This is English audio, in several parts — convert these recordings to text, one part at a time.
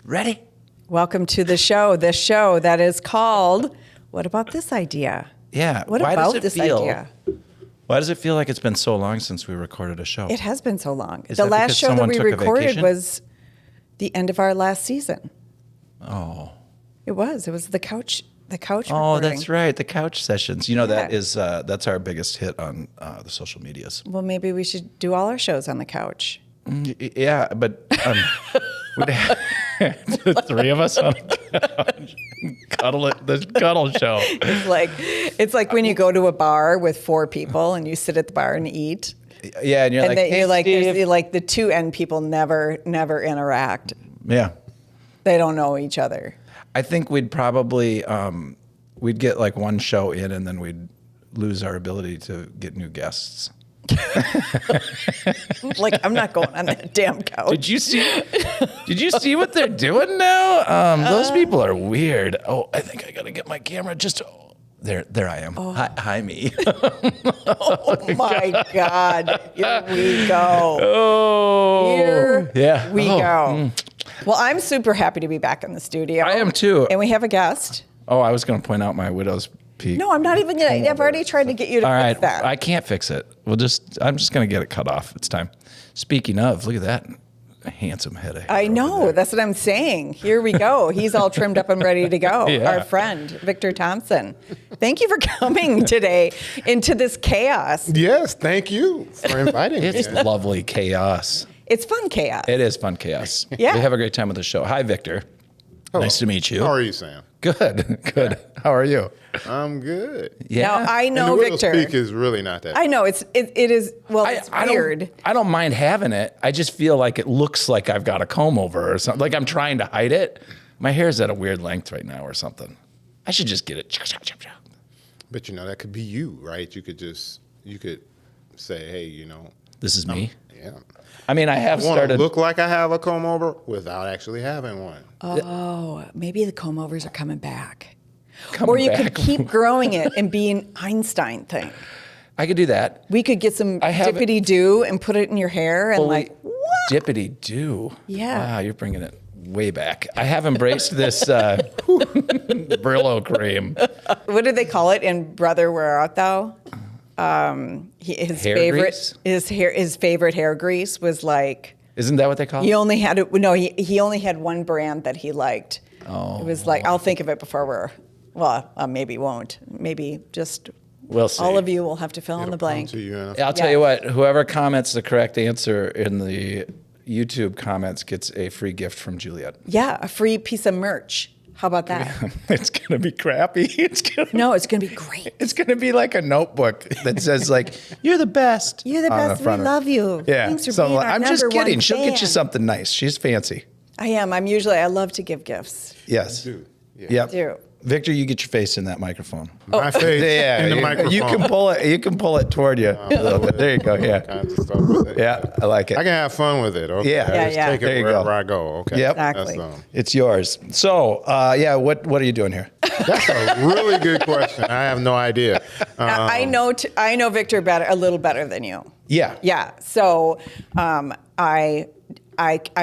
Ready? Welcome to the show that is called, What About This Idea? Yeah. What about this idea? Why does it feel like it's been so long since we recorded a show? It has been so long. Is The that last because show that someone we took a recorded vacation? was the end of our last season. Oh. It was the couch Oh, recording. that's right. The couch sessions. You know, Yeah. that is that's our biggest hit on the social medias. Well, maybe we should do all our shows on the couch. Yeah, but we'd have the three of us on a couch. The cuddle show. It's like when you go to a bar with four people and you sit at the bar and eat. Yeah, and you're And like, then hey, you're like, Steve. there's like the two end people never interact. Yeah. They don't know each other. I think we'd probably we'd get like one show in and then we'd lose our ability to get new guests. Like, I'm not going on that damn couch. Did you see what they're doing now? Those people are weird. Oh, I think I gotta get my camera just. There I am. Oh. Hi, me. Oh my God. Here we go. Oh, Here yeah. we Oh, go. Well, I'm super happy to be back in the studio. I am too. And we have a guest. Oh, I was gonna point out my widow's peak. No, I'm not even going to. I've already tried to get you to All fix right, that. I can't fix it. I'm just gonna get it cut off. It's time. Speaking of, look at that handsome head of hair. I know. That's what I'm saying. Here we go. He's all trimmed up and ready to go. Yeah. Our friend, Victor Thompson. Thank you for coming today into this chaos. Yes, thank you for inviting me. It's lovely chaos. It's fun chaos. It is fun chaos. Yeah. We have a great time with the show. Hi, Victor. Hello. Nice to meet you. How are you, Sam? Good. How are you? I'm good. Yeah. Now, I And the know, widow's Victor. peak is really not that. I know. It is, well, it's weird. I don't mind having it. I just feel like it looks like I've got a comb over or something. Like I'm trying to hide it. My hair's at a weird length right now or something. I should just get it. But that could be you, right? You could say, hey, This is me. yeah. I mean, I have I want to started. look like I have a comb over without actually having one. Oh, maybe the comb overs are coming back. coming Or you back. could keep growing it and be an Einstein thing. I could do that. We could get some I have it- dippity-doo and put it in your hair and what? Dippity do. Yeah. Wow, you're bringing it way back. I have embraced this Brillo cream. What did they call it in Brother, Where Art Thou? His Hair favorite, grease? his favorite hair grease was like, Isn't that what they call he it? only had it. No, he only had one brand that he liked. Oh. It was like, I'll think of it before maybe won't. Maybe just We'll see. all of you will have to fill in the Come blank. to you I'll tell you what, whoever comments the correct answer in the YouTube comments gets a free gift from Juliet. Yeah, a free piece of merch. How about that? It's going to be crappy. No, it's going to be great. It's going to be like a notebook that says like, you're the best. You're the on best. We front of it. love you. Yeah. Thanks for So being our I'm just number one kidding. She'll get you fan. something nice. She's fancy. I am. I love to give gifts. Yes. do. Yeah. Yep. Do. Victor, you get your face in that microphone. My face in the microphone. You can pull it. You can pull it toward you a little bit. There you go. Yeah. Kinds of stuff with it. Yeah. I like it. I can have fun with it. Okay. Yeah. I just Yeah. take There it you wherever go. I go. Okay. Yep. Exactly. It's yours. So, what are you doing here? That's a really good question. I have no idea. I know Victor a little better than you. Yeah. Yeah. So I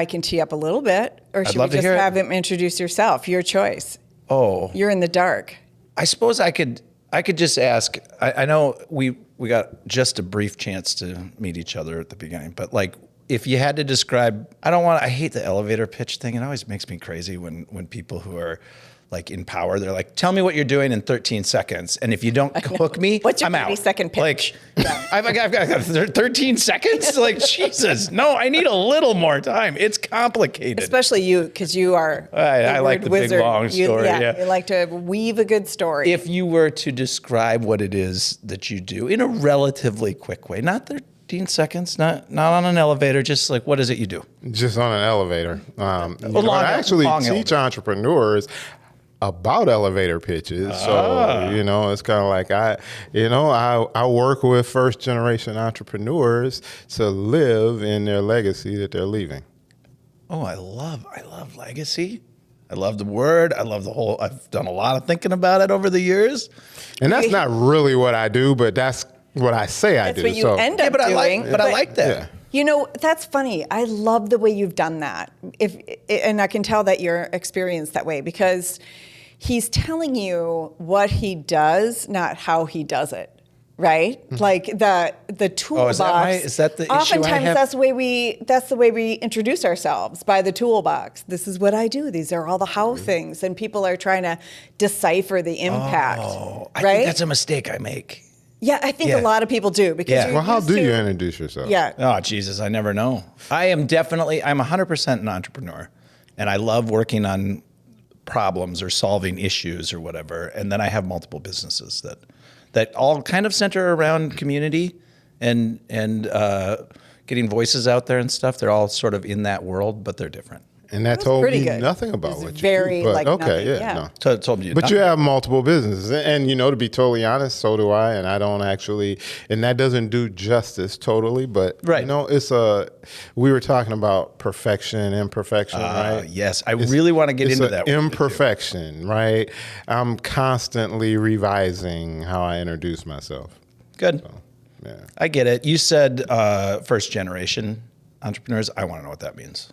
can tee up a little bit, or should we love to just hear it. have him introduce yourself? Your choice. Oh. You're in the dark. I suppose I could just ask. I know we got just a brief chance to meet each other at the beginning, but like if you had to describe, I hate the elevator pitch thing. It always makes me crazy when people who are like in power, they're like, tell me what you're doing in 13 seconds. And if you don't hook me, What's your I'm out. 30-second pitch? Like, I've got 13 seconds? Like, Jesus. No, I need a little more time. It's complicated. Especially you, because you are. I like word the big, wizard. long story, yeah. You like to weave a good story. If you were to describe what it is that you do in a relatively quick way, not 13 seconds, not on an elevator, just like, what is it you do? Just on an elevator. long I actually elevator. teach entrepreneurs about elevator pitches. So, it's kind of like I work with first generation entrepreneurs to live in their legacy that they're leaving. Oh, I love legacy. I love the word. I love I've done a lot of thinking about it over the years. And that's not really what I do, but that's what I say I That's do. what you end up But I doing. like that. Yeah. You know, that's funny. I love the way you've done that. And I can tell that you're experienced that way because he's telling you what he does, not how he does it. Right, like the toolbox. Is that the issue I oftentimes have? that's the way we introduce ourselves, by the toolbox. This is what I do. These are all the how things, and people are trying to decipher the impact. I right? think that's a mistake I make. Yeah, I think a lot of people do because Yeah. you're Well, how used do to- you introduce yourself? Yeah. Oh, Jesus, I never know. I'm 100% an entrepreneur, and I love working on problems or solving issues or whatever. And then I have multiple businesses that all kind of center around community and getting voices out there and stuff. They're all sort of in that world, but they're different. And that That's told pretty me good. nothing about It's what you very, do. But like, okay, nothing, yeah, yeah. no. So it told you. But you have multiple businesses. And, you know, to be totally honest, so do I. And I don't actually, and that doesn't do justice totally. But, Right. you know, we were talking about perfection, imperfection, right? Yes, I really want to get into It's that. an with you, too. imperfection, right? I'm constantly revising how I introduce myself. Good. Yeah. I get it. You said first generation entrepreneurs. I want to know what that means.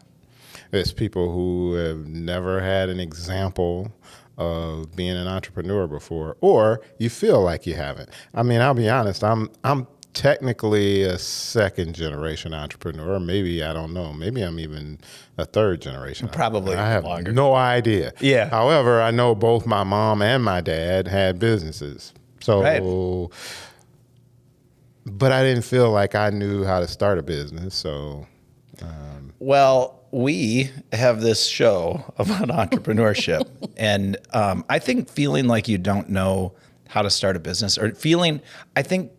It's people who have never had an example of being an entrepreneur before, or you feel like you haven't. I mean, I'll be honest. I'm technically a second generation entrepreneur. Maybe, I don't know. Maybe I'm even a third generation. Probably I have longer. no idea. Yeah. However, I know both my mom and my dad had businesses. So, Right. but I didn't feel like I knew how to start a business. So, Well, we have this show about entrepreneurship, and I think feeling like you don't know how to start a business, I think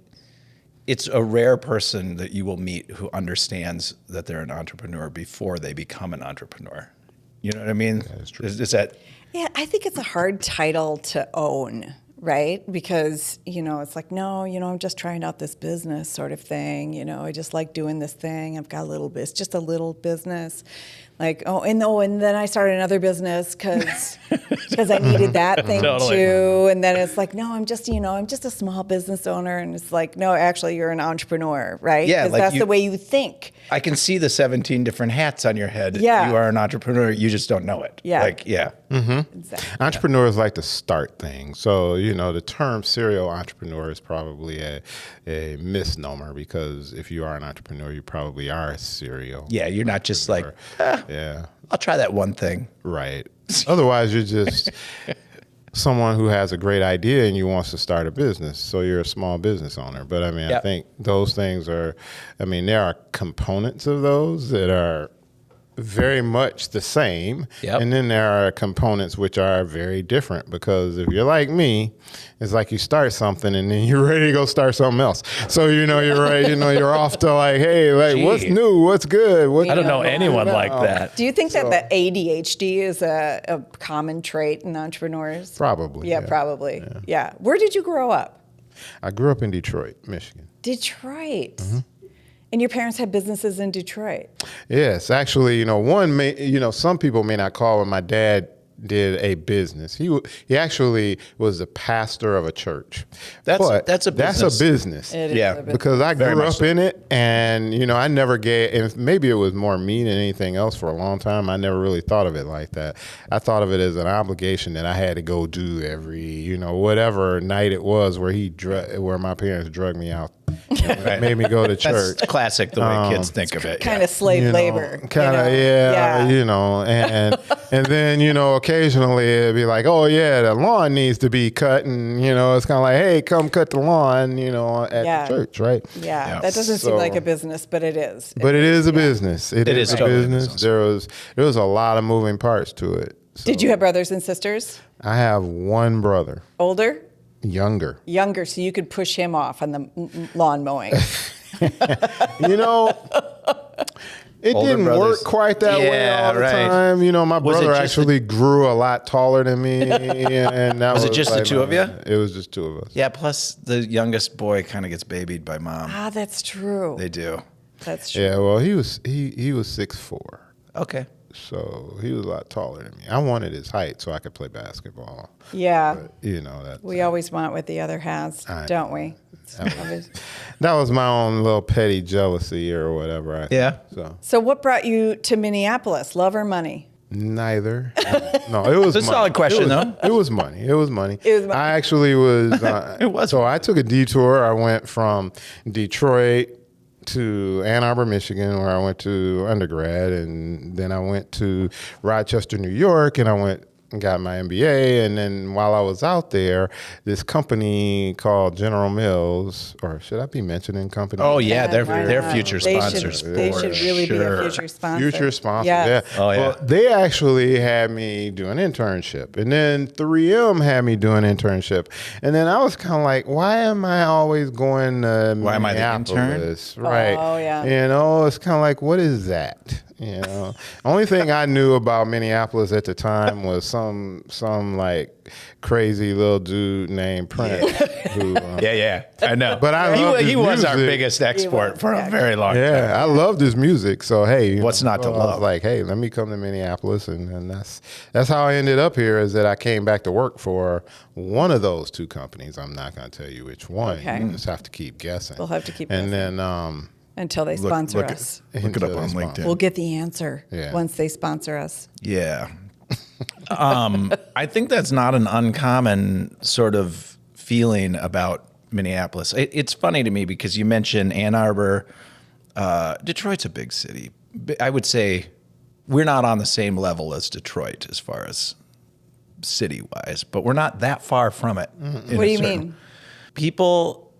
it's a rare person that you will meet who understands that they're an entrepreneur before they become an entrepreneur. You know what I mean? That is true. Is that? Yeah, I think it's a hard title to own, right? Because, you know, it's like, no, you know, I'm just trying out this business sort of thing. You know, I just like doing this thing. I've got a little bit, just a little business. Like, and then I started another business because I needed that thing Totally. too. And then it's like, no, I'm just a small business owner. And it's like, no, actually, you're an entrepreneur, right? Yeah, 'Cause like that's the way you think. I can see the 17 different hats on your head. Yeah. You are an entrepreneur. You just don't know it. Yeah. Like, yeah. Exactly. entrepreneurs like to start things. So, you know, the term serial entrepreneur is probably a misnomer because if you are an entrepreneur, you probably are a serial. Yeah, you're not just like, Yeah, I'll try that one thing. right. Otherwise, you're just someone who has a great idea and you wants to start a business. So you're a small business owner. But I mean, I Yep. think those things there are components of those that are very much the same. Yep. And then there are components which are very different because if you're like me, it's like you start something and then you're ready to go start something else. So, you know, you're right, you know, you're off to like, hey, like, what's Gee. new? What's good? What I don't know Yeah. anyone like that. Do you think that the ADHD is a common trait in entrepreneurs? Probably. Yeah, probably. Yeah. Where did you grow up? I grew up in Detroit, Michigan. Detroit. And your parents had businesses in Detroit. Yes, actually, you know, some people may not call it. My dad did a business. He actually was the pastor of a church. That's a That's a business. business. It is Yeah, a business. Because I Very grew much up so. in it, and you know, I never and maybe it was more me than anything else for a long time. I never really thought of it like that. I thought of it as an obligation that I had to go do every, you know, whatever night it was where my parents drugged me out, made me go to church. That's classic the way kids think of it. Kind of slave labor. Kind of, yeah, you know, and then, you know, occasionally it'd be like, oh yeah, the lawn needs to be cut, and you know, it's kind of like, hey, come cut the lawn, you know, at Yeah. the church, right? Yeah, that doesn't seem So- like a business, but it is. But it is a business. It is a totally a business. business. There was a lot of moving parts to it. So Did you have brothers and sisters? I have one brother, Older? younger. Younger, so you could push him off on the lawn mowing. You know, it Older didn't brothers. work quite that way Yeah, all the right. time. You know, my Was it brother just actually grew a lot taller than me, and that Was it just the like, two of you? It was just two of us. Yeah, plus the youngest boy kind of gets babied by mom. That's true. They do. That's true. Yeah, well, he was 6'4". Okay. So he was a lot taller than me. I wanted his height so I could play basketball. Yeah. But, you know, that We always want what the other has, don't we? that was my own little petty jealousy or whatever. Yeah. So what brought you to Minneapolis? Love or money? Neither. No, it was It's a solid question, though. It was money. It was money. It was money. I actually was. It was So I took a detour. I went from Detroit to Ann Arbor, Michigan, where I went to undergrad, and then I went to Rochester, New York, and I went and got my MBA. And then while I was out there, this company called General Mills, or should I be mentioning companies? Oh yeah, Why they're not? future They sponsors. should, they for should really be a sure. future sponsor. Future sponsor, Yes. yeah. Oh, yeah. Well, they actually had me do an internship, and then 3M had me do an internship, and then I was kind of like, why am I always going to Why am I the intern? Minneapolis? Right. Oh, yeah. You know, it's kind of like, what is that? You know, only thing I knew about Minneapolis at the time was some like crazy little dude named Prince. Who, Yeah, I know. But I loved his he was our music. biggest export for a very long time. Yeah, I loved his music. So hey, you What's not to I was love? like, hey, let me come to Minneapolis, and that's how I ended up here. Is that I came back to work for one of those two companies. I'm not going to tell you which one. Okay. You just have to keep guessing. We'll have to keep and guessing. then Until they sponsor look us. Look it Until up they on sponsor. LinkedIn. We'll get the answer Yeah. once they sponsor us. Yeah. I think that's not an uncommon sort of feeling about Minneapolis. It's funny to me because you mentioned Ann Arbor. Detroit's a big city. I would say we're not on the same level as Detroit as far as city-wise, but we're not that far from it. What do you mean? People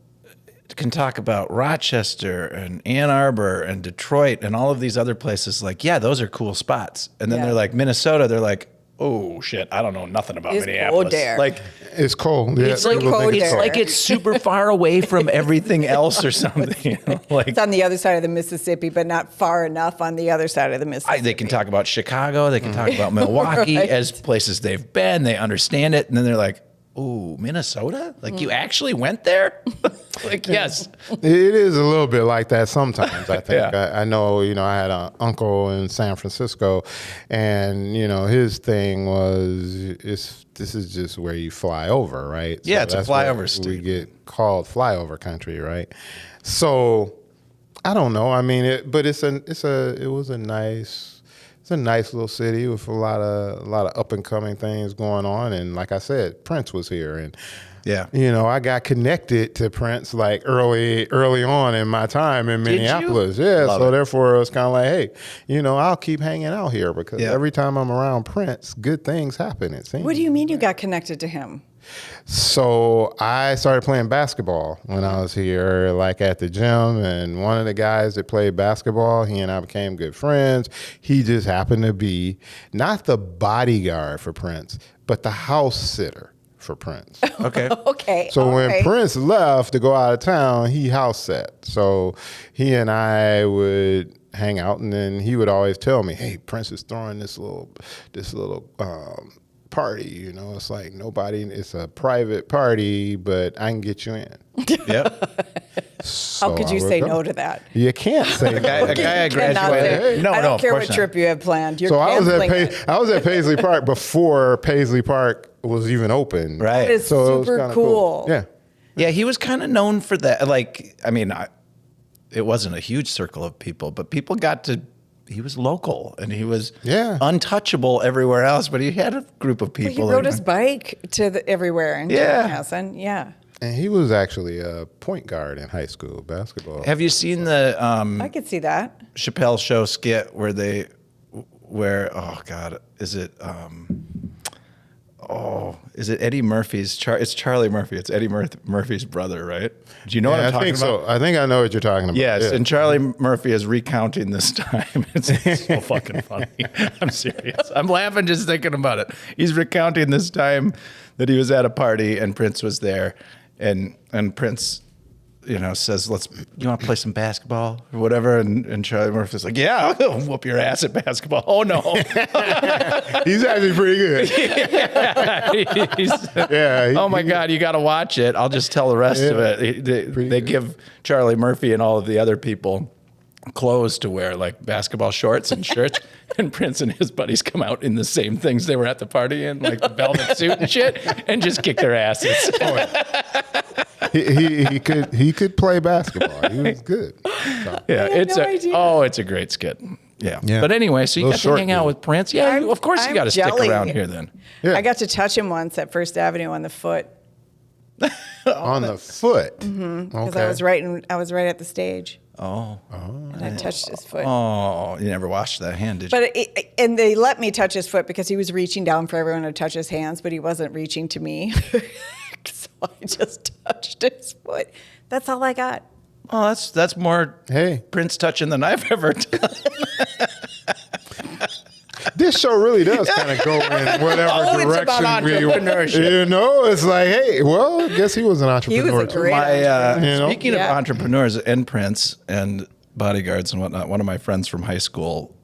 can talk about Rochester and Ann Arbor and Detroit and all of these other places like, yeah, those are cool spots. And then Yeah. they're like, Minnesota, they're like, oh shit, I don't know nothing about It's Minneapolis. cold there. Like it's cold. Yeah, it's like people think cold it's there. like it's super far away from everything else or something. You know? Like It's on the other side of the Mississippi, but not far enough on the other side of the Mississippi. they can talk about Chicago, they can talk about Milwaukee Right. as places they've been, they understand it, and then they're like, ooh, Minnesota? Like you actually went there? Like, yes. It is a little bit like that sometimes, I think. Yeah. I know, I had an uncle in San Francisco, and, his thing was, this is just where you fly over, right? Yeah, it's a that's flyover what state. We get called flyover country, right? So, I don't know. I mean, it was a nice little city with a lot of up and coming things going on, and like I said, Prince was here, and Yeah. I got connected to Prince like early on in my time in you? Minneapolis. Yeah, Love so it. therefore it was kind of like, hey, I'll keep hanging out here because Yeah. every time I'm around Prince, good things happen. It seems. What do you mean you got connected to him? So I started playing basketball when I was here, like at the gym, and one of the guys that played basketball, he and I became good friends. He just happened to be not the bodyguard for Prince, but the house sitter for Prince. Okay. Okay. So all when right. Prince left to go out of town, he house sat. So he and I would hang out, and then he would always tell me, "Hey, Prince is throwing this little party. It's like nobody. It's a private party, but I can get you in." Yep. How could you say no to that? You can't say A guy I Cannot say- graduated. No, I no, don't of care course what not. trip you have planned. You're So I was canceling it. at Paisley Park before Paisley Park was even open. Right. It's So it was super kinda cool. Yeah. Yeah, he was kind of known for that. Like, I mean, it wasn't a huge circle of people, but people got to. He was local and he was untouchable everywhere else, but he had a group of But he people. rode his bike to everywhere in Yeah. Johnson. Yeah. And he was actually a point guard in high school basketball. Have you seen the I could see that. Chappelle Show skit where oh God, is it Eddie Murphy's? It's Charlie Murphy. It's Eddie Murphy's brother, right? Do you know what I'm I talking think about? so. I think I know what you're talking about. Yes, Yeah. and Charlie Murphy is recounting this time. It's so fucking funny. I'm serious. I'm laughing just thinking about it. He's recounting this time that he was at a party and Prince was there, and Prince, says, you want to play some basketball or whatever? And Charlie Murphy's like, yeah, I'll whoop your ass at basketball. Oh no. He's actually pretty good. Oh my God, you got to watch it. I'll just tell the rest of it. They give Charlie Murphy and all of the other people clothes to wear, like basketball shorts and shirts. And Prince and his buddies come out in the same things they were at the party in, like the velvet suit and shit, and just kick their asses. He could play basketball. He was good. So. Yeah, it's a great skit. Yeah. But anyway, so you got to hang out with Prince. Yeah, of course you got to stick around here then. Yeah. I got to touch him once at First Avenue on the foot. On the foot. Because Okay. I was right at the stage. Oh. And I touched his foot. Oh, you never washed that hand, did you? But and they let me touch his foot because he was reaching down for everyone to touch his hands, but he wasn't reaching to me. So I just touched his foot. That's all I got. Oh, that's more Prince touching than I've ever done. This show really does kind of go in whatever It's direction about entrepreneurship. You know, it's like, hey, well, I guess he was an entrepreneur. He was a too. great entrepreneur. Speaking of entrepreneurs and Prince and bodyguards and whatnot, one of my friends from high school,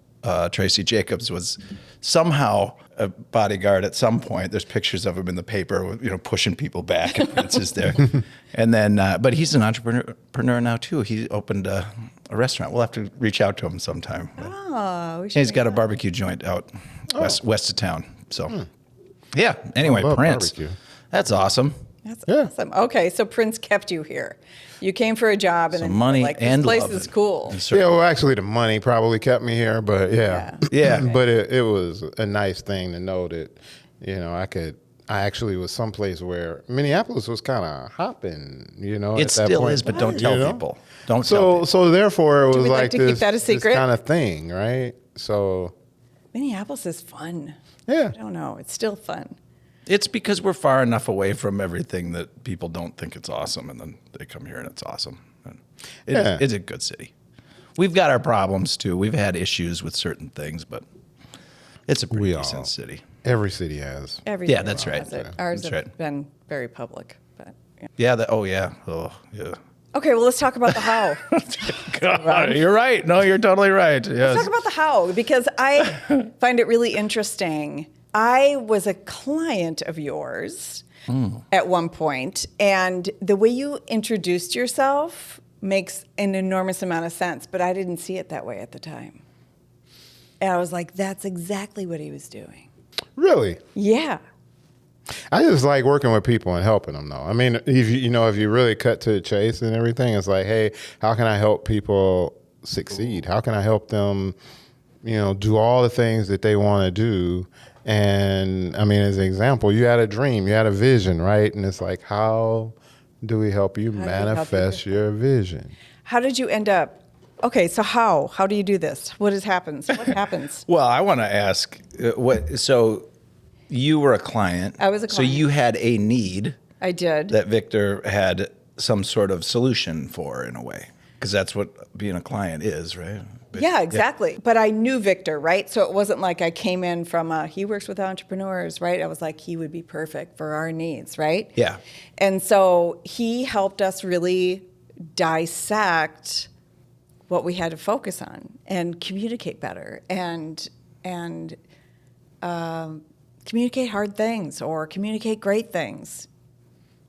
Tracy Jacobs, was somehow a bodyguard at some point. There's pictures of him in the paper, with, pushing people back, and Prince is there. And then, but he's an entrepreneur now too. He opened a restaurant. We'll have to reach out to him sometime. Oh, we should. He's got a barbecue joint out west of town. So, yeah. Anyway, I love Prince. barbecue. That's awesome. That's awesome. Okay, so Prince kept you here. You came for a job, and then money you were like, and this place love is it. cool. Yeah, well, actually, the money probably kept me here, but yeah. But it was a nice thing to know that, I actually was someplace where Minneapolis was kind of hopping, It at that still point. is, but don't tell people. Don't tell So people. so therefore, it was we like like to keep this, that a secret? kind of thing, right? So Minneapolis is fun. yeah, I don't know. It's still fun. It's because we're far enough away from everything that people don't think it's awesome, and then they come here and it's awesome. And it's a good city. We've got our problems too. We've had issues with certain things, but it's a pretty decent city. every city has. Everything that's right. has it. Ours That's have right. been very public, but yeah. Yeah. Oh yeah. Okay, well, let's talk about the how. God, you're right. No, you're totally right. Yes. Let's talk about the how, because I find it really interesting. I was a client of yours at one point, and the way you introduced yourself makes an enormous amount of sense, but I didn't see it that way at the time. And I was like, that's exactly what he was doing. Really? Yeah. I just like working with people and helping them, though. I mean, if you really cut to the chase and everything, it's like, hey, how can I help people succeed? How can I help them, do all the things that they want to do? And I mean, as an example, you had a dream, you had a vision, right? And it's like, how do we help you manifest your vision? How did you end up? Okay, so how? How do you do this? What happens? What happens? Well, I want to ask So you were a client. I was a So client. you had a need I did. that Victor had some sort of solution for, in a way, because that's what being a client is, right? Yeah, exactly. But I knew Victor, right? So it wasn't like I came in from he works with entrepreneurs, right? I was like, he would be perfect for our needs, right? Yeah. And so he helped us really dissect what we had to focus on and communicate better and communicate hard things or communicate great things.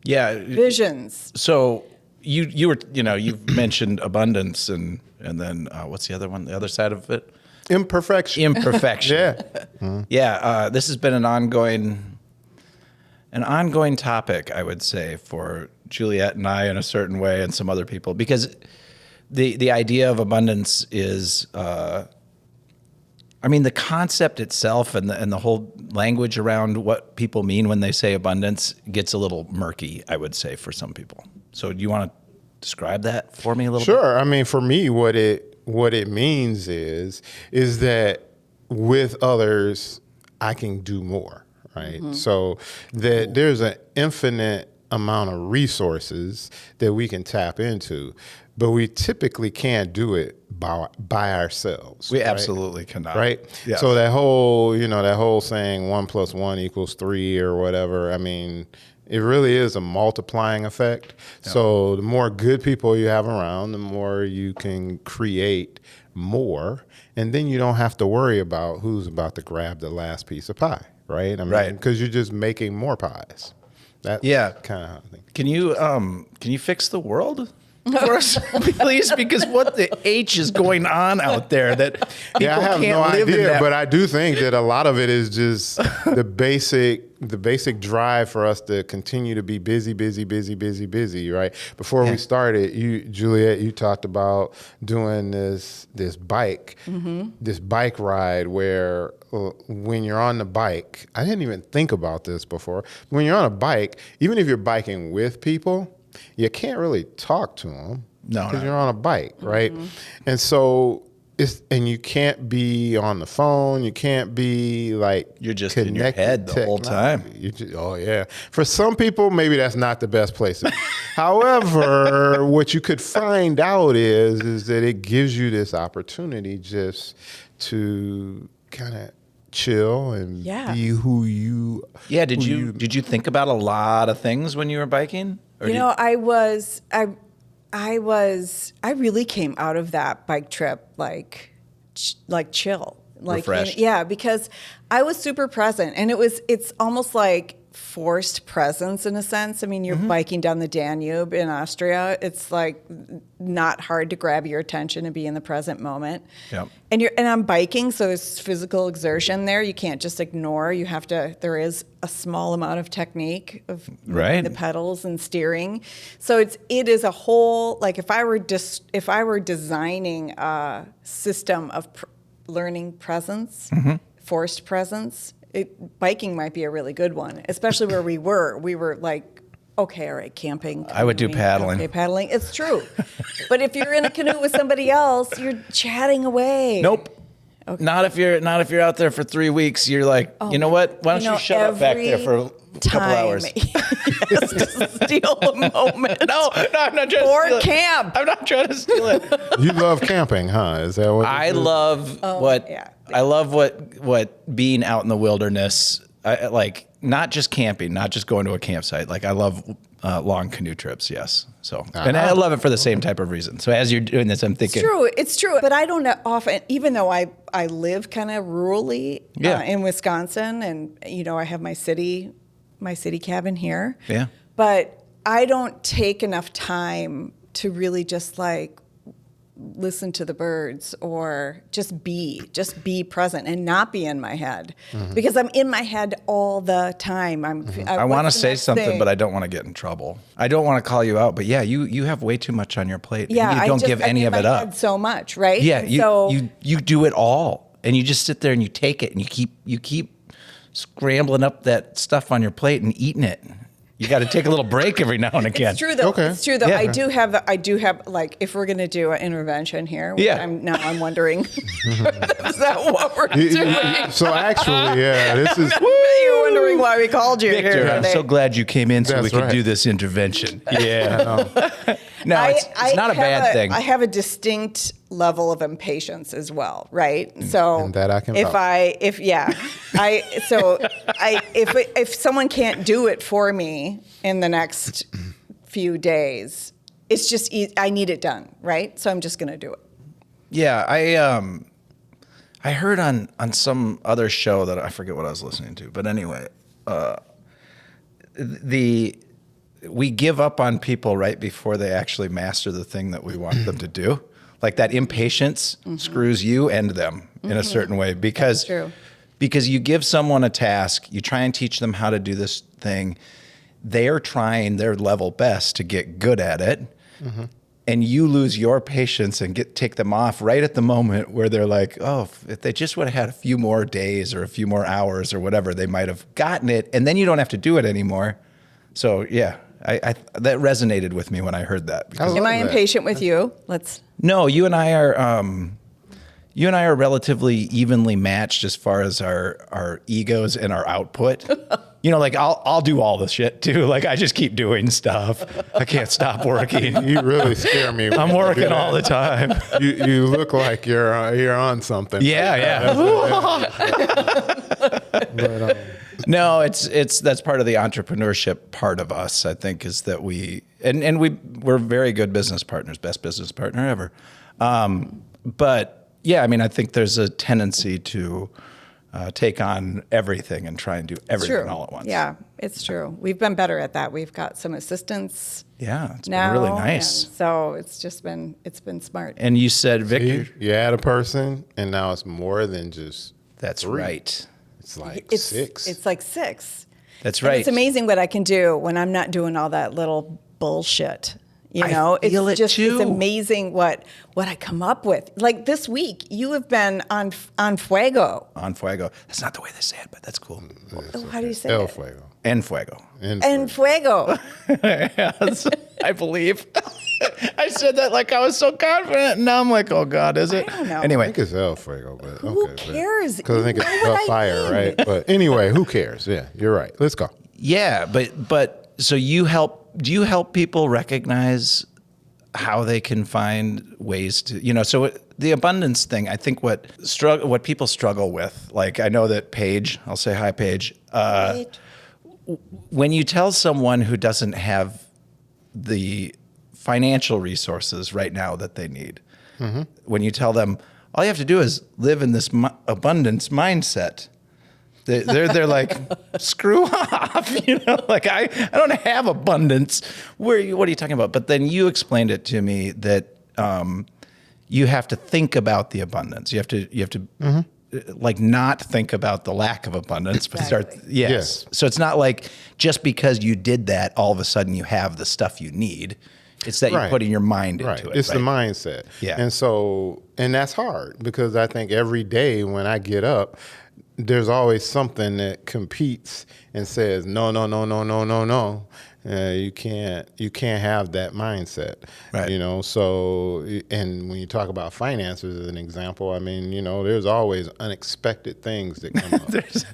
Yeah. Visions. So you were, you've mentioned abundance and then what's the other one? The other side of it? Imperfection. Imperfection. Yeah. Yeah. This has been an ongoing topic, I would say, for Juliet and I in a certain way, and some other people, because the idea of abundance is, the concept itself and the whole language around what people mean when they say abundance gets a little murky, I would say, for some people. So do you want to describe that for me a little bit? Sure. I mean, for me, what it means is that with others, I can do more, right? Mm-hmm. So that there's an infinite amount of resources that we can tap into, but we typically can't do it by ourselves. We right? absolutely cannot. Right? Yeah. So that whole saying 1 + 1 = 3 or whatever, I mean, it really is a multiplying effect. Yeah. So the more good people you have around, the more you can create more, and then you don't have to worry about who's about to grab the last piece of pie, right? I mean, right. Because you're just making more pies. That's kind of how I think. Can you fix the world? for us, please? Because what the H is going on out there that people Yeah, I have can't no live in idea, that. but I do think that a lot of it is just the basic drive for us to continue to be busy, right? Before we started, Juliet, you talked about doing this bike ride where when you're on the bike, I didn't even think about this before. When you're on a bike, even if you're biking with people, you can't really talk to them because you're on a bike, right? And so and you can't be on the phone. You can't be like You're just in your head the whole time. Oh yeah. For some people, maybe that's not the best place. However, what you could find out is that it gives you this opportunity just to kind of chill and be who you. Yeah. Did you think about a lot of things when you were biking? Or I really came out of that bike trip like chill, like refreshed. because I was super present, and it's almost like forced presence in a sense. I mean, you're biking down the Danube in Austria. It's like not hard to grab your attention and be in the present moment. Yep. And I'm biking, so there's physical exertion there. You can't just ignore. You have to. There is a small amount of technique of the pedals and steering. So it is a whole, like if I were designing a system of learning presence, forced presence. Biking might be a really good one, especially where we were. We were like, okay, all right, camping. I would do paddling. Okay, paddling. It's true. But if you're in a canoe with somebody else, you're chatting away. Nope. Okay. Not if you're out there for 3 weeks. You're like, you know what? Why don't you shut up back there for a couple hours? Yes, to steal a moment. No, I'm not trying to steal it. Or camp. I'm not trying to steal it. You love camping, huh? Is that what I love what being out in the wilderness, like not just camping, not just going to a campsite. Like I love long canoe trips, yes. So, and I love it for the same type of reason. So as you're doing this, I'm thinking. It's true. But I don't often, even though I live kind of rurally in Wisconsin, and, I have my city cabin here. Yeah. But I don't take enough time to really just like listen to the birds or just be present and not be in my head, because I'm in my head all the time. I want to say something, but I don't want to get in trouble. I don't want to call you out, but you have way too much on your plate. Yeah, and you don't give any of it up. So much, right? Yeah, you do it all, and you just sit there and you take it, and you keep scrambling up that stuff on your plate and eating it. You got to take a little break every now and again. It's true though. Okay. It's true though. Yeah. I do have like, if we're going to do an intervention here, I'm wondering, is that what we're doing? So actually, this is. You're wondering why we called you Victor, here. I'm so glad you came in so we could right. do this intervention. Yeah. No, it's not a bad thing. I have a distinct level of impatience as well, right? So and that I can if someone can't do it for me in the next few days, it's just I need it done, right? So I'm just going to do it. Yeah, I heard on some other show that I forget what I was listening to, but anyway, we give up on people right before they actually master the thing that we want them to do. Like that impatience screws you and them in a certain way, because you give someone a task, you try and teach them how to do this thing. They're trying their level best to get good at it. And you lose your patience and take them off right at the moment where they're like, oh, if they just would have had a few more days or a few more hours or whatever, they might have gotten it. And then you don't have to do it anymore. So yeah, I that resonated with me when I heard that. Am I impatient with you? No, you and I are relatively evenly matched as far as our egos and our output. Like I'll do all the shit too. Like I just keep doing stuff. I can't stop working. You really scare me. I'm working all the time. You look like you're on something. Yeah. But, no, that's part of the entrepreneurship part of us. I think is that we're very good business partners, best business partner ever. But yeah, I mean, I think there's a tendency to take on everything and try and do everything all at once. Yeah. It's true. We've been better at that. We've got some assistants Yeah, it's now. been really nice. And so it's been smart. And you said, Victor, You add a person, and now it's more than just that's 3. right. It's like It's 6. It's like 6. That's And right. it's amazing what I can do when I'm not doing all that little bullshit. You I know, feel it it's too. amazing what I come up with. Like this week, you have been on fuego. On fuego. That's not the way they say it, but that's cool. Oh, how do you say El it? Fuego. En fuego. And fuego. Yes, I believe. I said that like I was so confident. And now I'm like, oh God, is it? I don't know. I Anyway, think it's El Fuego, but Who okay. cares? Because I think You it's know what about I fire, mean. right? But anyway, who cares? Yeah, you're right. Let's go. yeah, but so do you help people recognize how they can find ways to, so the abundance thing, I think what people struggle with, like I know that Paige, I'll say hi, Paige, when you tell someone who doesn't have the financial resources right now that they need, when you tell them all you have to do is live in this abundance mindset, they're like, screw off, like I don't have abundance. What are you talking about? But then you explained it to me that you have to think about the abundance. You have to like not think about the lack of abundance, but start. Exactly. Yes. So it's not like just because you did that, all of a sudden you have the stuff you need. It's that you're putting your mind into it. It's the mindset. Yeah. And that's hard because I think every day when I get up, there's always something that competes and says, no. You can't have that mindset. Right. So, and when you talk about finances as an example, I mean, there's always unexpected things that come up.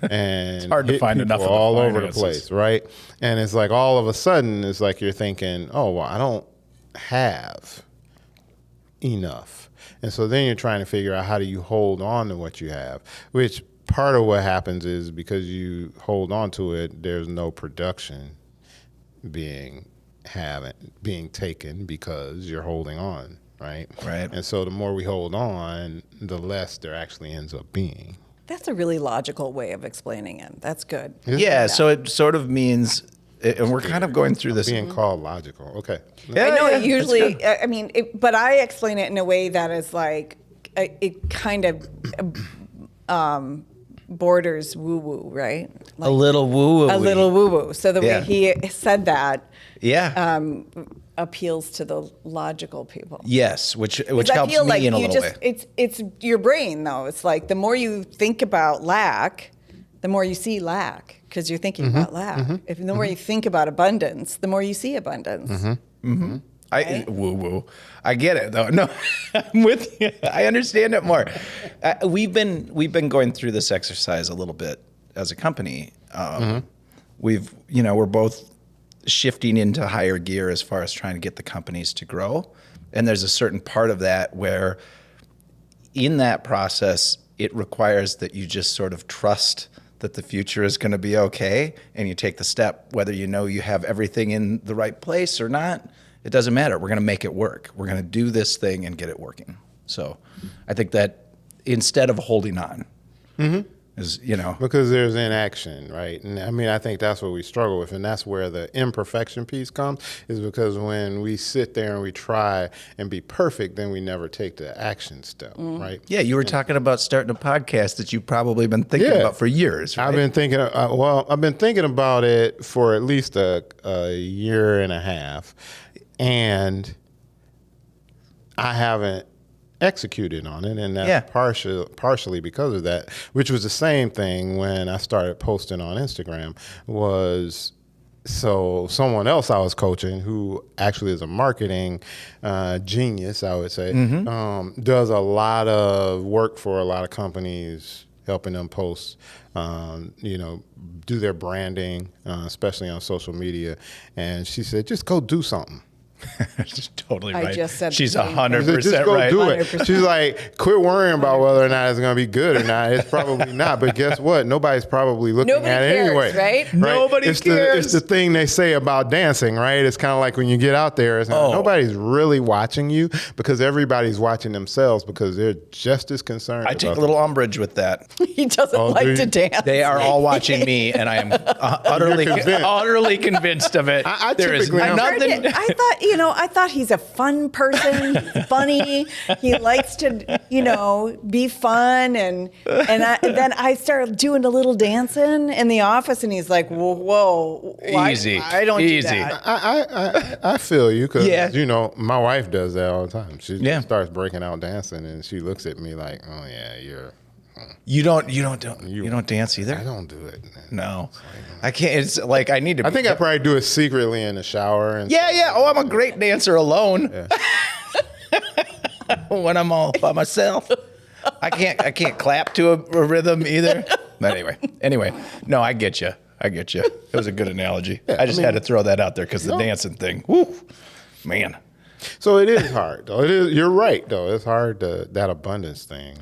And it's hard to hit find people enough of the all over the finances. place, right? And it's like all of a sudden, it's like you're thinking, oh, well, I don't have enough. And so then you're trying to figure out how do you hold on to what you have, which part of what happens is because you hold on to it, there's no production being taken because you're holding on, right? Right. And so the more we hold on, the less there actually ends up being. That's a really logical way of explaining it. That's good. Yeah. So it sort of means, and we're kind of going through this. Being called logical. Okay. Yeah, I know yeah, it usually, I mean, but I explain it in a way that is like, it kind of borders woo-woo, right? Like a little woo-woo. a little woo-woo. So the Yeah. way he said that appeals to the logical people. Yes, which I helps feel me like in a you little just, way. it's your brain though. It's like the more you think about lack, the more you see lack because you're thinking about lack. If the more you think about abundance, the more you see abundance. Right? Woo-woo. I get it though. No, I'm with you. I understand it more. We've been going through this exercise a little bit as a company. We're both shifting into higher gear as far as trying to get the companies to grow. And there's a certain part of that where in that process, it requires that you just sort of trust that the future is going to be okay. And you take the step, whether you have everything in the right place or not, it doesn't matter. We're going to make it work. We're going to do this thing and get it working. So I think that instead of holding on, is, Because there's inaction, right? And I mean, I think that's what we struggle with. And that's where the imperfection piece comes, is because when we sit there and we try and be perfect, then we never take the action step, right? Yeah, you were talking about starting a podcast that you've probably been thinking about for years, right? I've been thinking, I've been thinking about it for at least a year and a half. And I haven't executed on it, and that's partially because of that, which was the same thing when I started posting on Instagram. So someone else I was coaching, who actually is a marketing genius, I would say, does a lot of work for a lot of companies, helping them post, do their branding, especially on social media. And she said, just go do something. She's totally I right. just said She's the same thing. 100% Just go right. do it. 100%. She's like, quit worrying about whether or not it's going to be good or not. It's probably not. But guess what? Nobody's probably looking Nobody at it cares, anyway. right? Nobody it's cares. It's the thing they say about dancing, right? It's kind of like when you get out there, it's nobody's really watching you because everybody's watching themselves because they're just as concerned. I take a little umbrage with that. He doesn't do like you? to dance. They are all watching me, and I am utterly convinced of it. I There is typically am. nothing. I thought he's a fun person. He's funny. He likes to, be fun. And then I started doing a little dancing in the office, and he's like, whoa, why? Easy. I don't Easy. do that. I feel you because, Yeah. my wife does that all the time. She Yeah. starts breaking out dancing and she looks at me like, oh, yeah, You don't dance either. I don't do it. No, I can't. It's like I need to. I think I probably do it secretly in the shower. And Yeah. Oh, I'm a great dancer alone. When I'm all by myself, I can't clap to a rhythm either. But anyway, no, I get you. It was a good analogy. I just had to throw that out there because the dancing thing. Woo, man. So it is hard, though. You're right, though. It's hard that abundance thing.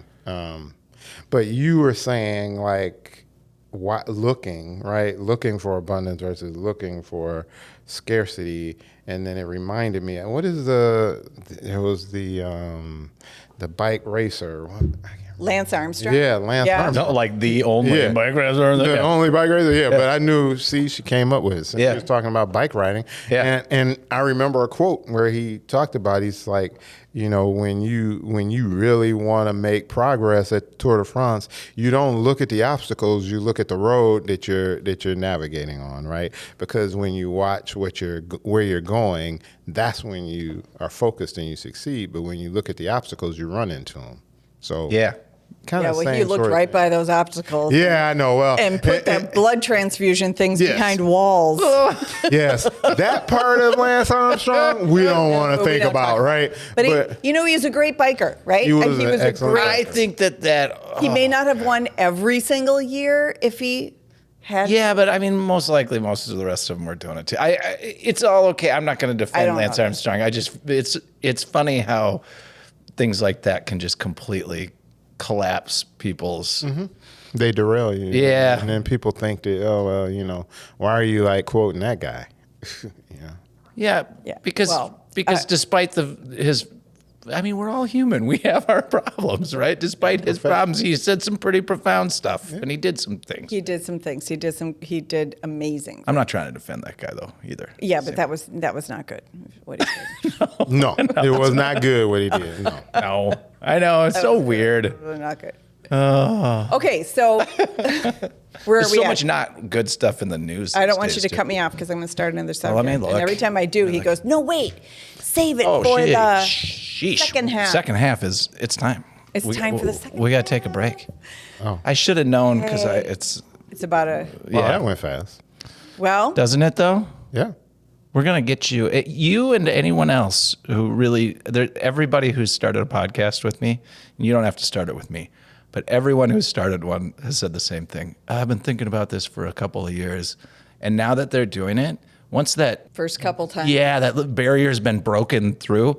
But you were saying like looking for abundance versus looking for scarcity, and then it reminded me. What is the bike racer? Lance Armstrong? Yeah, Lance Armstrong. No, like the only bike racer. The only bike racer, yeah. But I knew, she came up with it. Since Yeah. She was talking about bike riding. Yeah. And I remember a quote where he talked about, he's like, when you really want to make progress at Tour de France, you don't look at the obstacles, you look at the road that you're navigating on, right? Because when you watch where you're going, that's when you are focused and you succeed. But when you look at the obstacles, you run into them. So Yeah. kind of you looked right by those obstacles. Yeah, I know. Well, And put the blood transfusion things Yes. behind walls. yes, that part of Lance Armstrong we don't want to think don't about, talk right? But he was a great biker, right? He was And an excellent I biker. think that. He may not have won every single year if he had. Yeah, but I mean, most likely, most of the rest of them were doing it too. It's all okay. I'm not going to I defend don't Lance know. Armstrong. It's funny how things like that can just completely collapse people's. They derail you. Yeah. And then people think that, why are you like quoting that guy? Yeah, Yeah, because well, despite we're all human. We have our problems, right? Despite his problems, he said some pretty profound stuff, and he did some things. He did some things. He did amazing. I'm not trying to defend that guy though either. Yeah, but that was not good. What he did. No, it was not good what he did. No. No, I know it's so weird. Not good. Okay, so where are There's we so at? much not good stuff in the news. I don't these want you days, to cut me off because I'm going to start another subject. let me look. And every time I do, he goes, "No, wait, save it Oh, for shit. the Sheesh. second half." Second half it's time. It's time for the second We got to take a break. I should have known because Hey. it's It's about a Well, that went fast. doesn't it though? Yeah. We're gonna get you and anyone else who really everybody who's started a podcast with me. And you don't have to start it with me, but everyone who's started one has said the same thing. I've been thinking about this for a couple of years, and now that they're doing it, once that first couple times. that barrier's been broken through,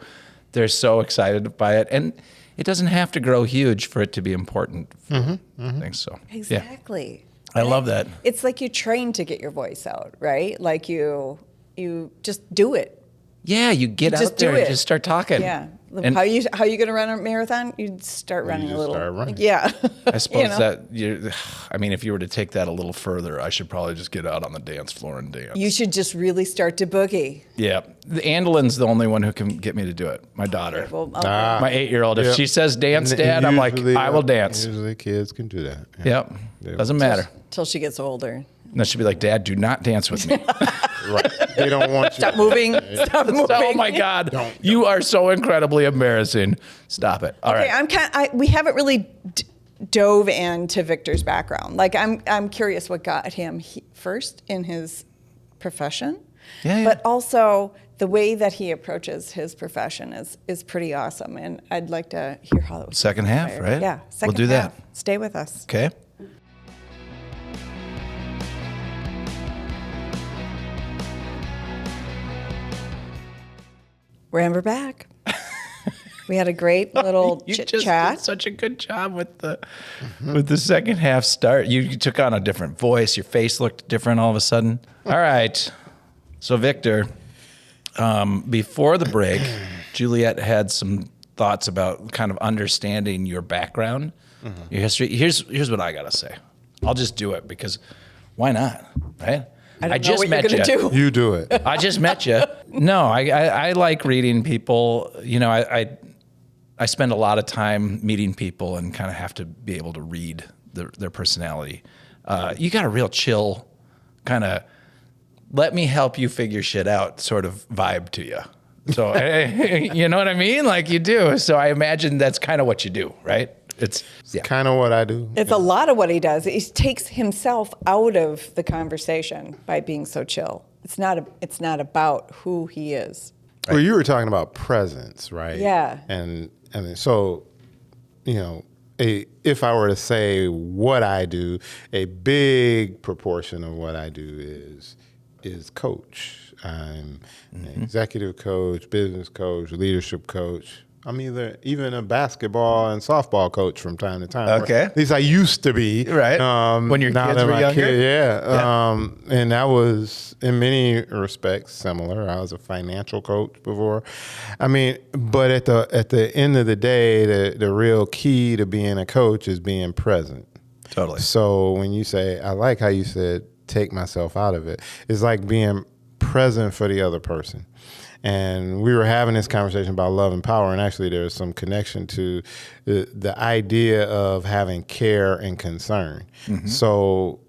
they're so excited by it, and it doesn't have to grow huge for it to be important. For things. So yeah, Exactly. I love that. It's like you train to get your voice out, right? Like you just do it. Yeah, you get Just out there do and it. just start talking. Yeah. And how you going to run a marathon? You start running a just little. start running. Yeah. I suppose if you were to take that a little further, I should probably just get out on the dance floor and dance. You should just really start to boogie. Yeah. The Andelin's the only one who can get me to do it. My daughter. Well, My 8-year-old. If Yeah. she says dance, Dad, I'm like, Usually, I will dance. Usually kids can do that. Yep. Doesn't matter. till she gets older. And then she'll be like, Dad, do not dance with me. Right. They don't want you. Stop moving. Stop moving. Oh my God. You are so incredibly embarrassing. Stop it. All right. We haven't really dove into Victor's background. Like I'm curious what got him first in his profession. Yeah. But also the way that he approaches his profession is pretty awesome. And I'd like to hear how it was. Second half, inspired. right? Yeah. Second We'll do half. that. Stay with us. Okay. And we're back. We had a great little You chit just chat. did such a good job with the second half start. You took on a different voice. Your face looked different all of a sudden. All right. So Victor, before the break, Juliet had some thoughts about kind of understanding your background, your history. Here's what I gotta say. I'll just do it because why not, right? I don't know just what met you're gonna you. do. You do it. I just met you. No, I like reading people. You know, I spend a lot of time meeting people and kind of have to be able to read their personality. You got a real chill kind of let me help you figure shit out sort of vibe to you. So, you know what I mean? Like you do. So I imagine that's kind of what you do, right? It's kind of what I do. It's a lot of what he does. He takes himself out of the conversation by being so chill. It's not about who he is. Well, you were talking about presence, right? Yeah. And so, you know, if I were to say what I do, a big proportion of what I do is coach. I'm an executive coach, business coach, leadership coach. I'm even a basketball and softball coach from time to time. Okay. At least I used to be. Right. When your now kids that were my younger? yeah. And that was in many respects similar. I was a financial coach before. I mean, but at the end of the day, the real key to being a coach is being present. Totally. So when you say, I like how you said, take myself out of it, it's like being present for the other person. And we were having this conversation about love and power, and actually there's some connection to the idea of having care and concern. So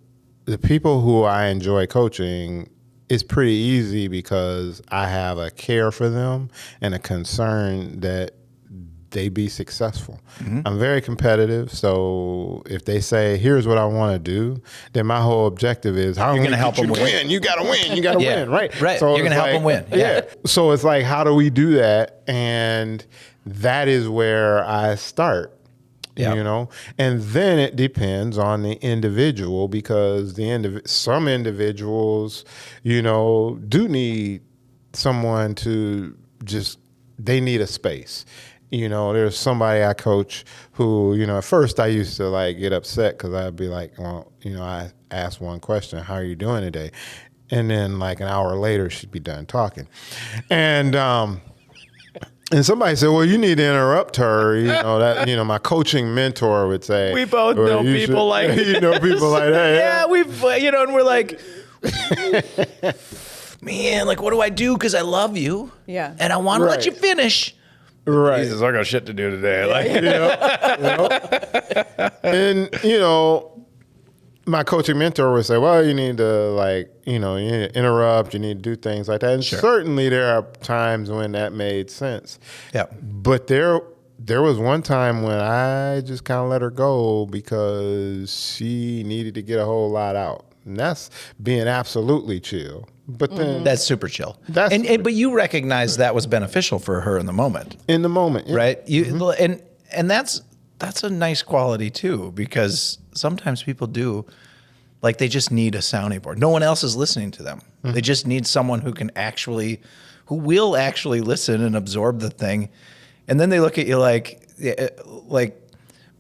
the people who I enjoy coaching, it's pretty easy because I have a care for them and a concern that they be successful. I'm very competitive, so if they say, here's what I want to do, then my whole objective is how You're gonna help them win. You got to win. You got to Yeah. win, right? Right. So You're gonna it's help them win. Yeah. So it's like, how do we do that? And that is where I start. Yeah. You know, and then it depends on the individual because some individuals, you know, do need someone to they need a space. You know, there's somebody I coach who, you know, at first I used to like get upset because I'd be like, well, you know, I asked one question, how are you doing today? And then like an hour later, she'd be done talking. And somebody said, well, you need to interrupt her. You know, that, you know, my coaching mentor would say. We both know people like that. You know people like that. Yeah, we've, you know, and we're like, man, like, what do I do? Because I love you. Yeah. And I want to let Right. you finish. Right. Jesus, I got shit to do today. Like, And, you know, my coaching mentor would say, well, you need to like, you know, you need to interrupt, you need to do things like that. And certainly there are times when that made sense. yeah. But there was one time when I just kind of let her go because she needed to get a whole lot out. And that's being absolutely chill. But then That's super chill. That's- But you recognize that was beneficial for her in the moment, in the moment, yeah. right? You and that's a nice quality too, because sometimes people do, like they just need a sounding board. No one else is listening to them. They just need someone who will actually listen and absorb the thing. And then they look at you like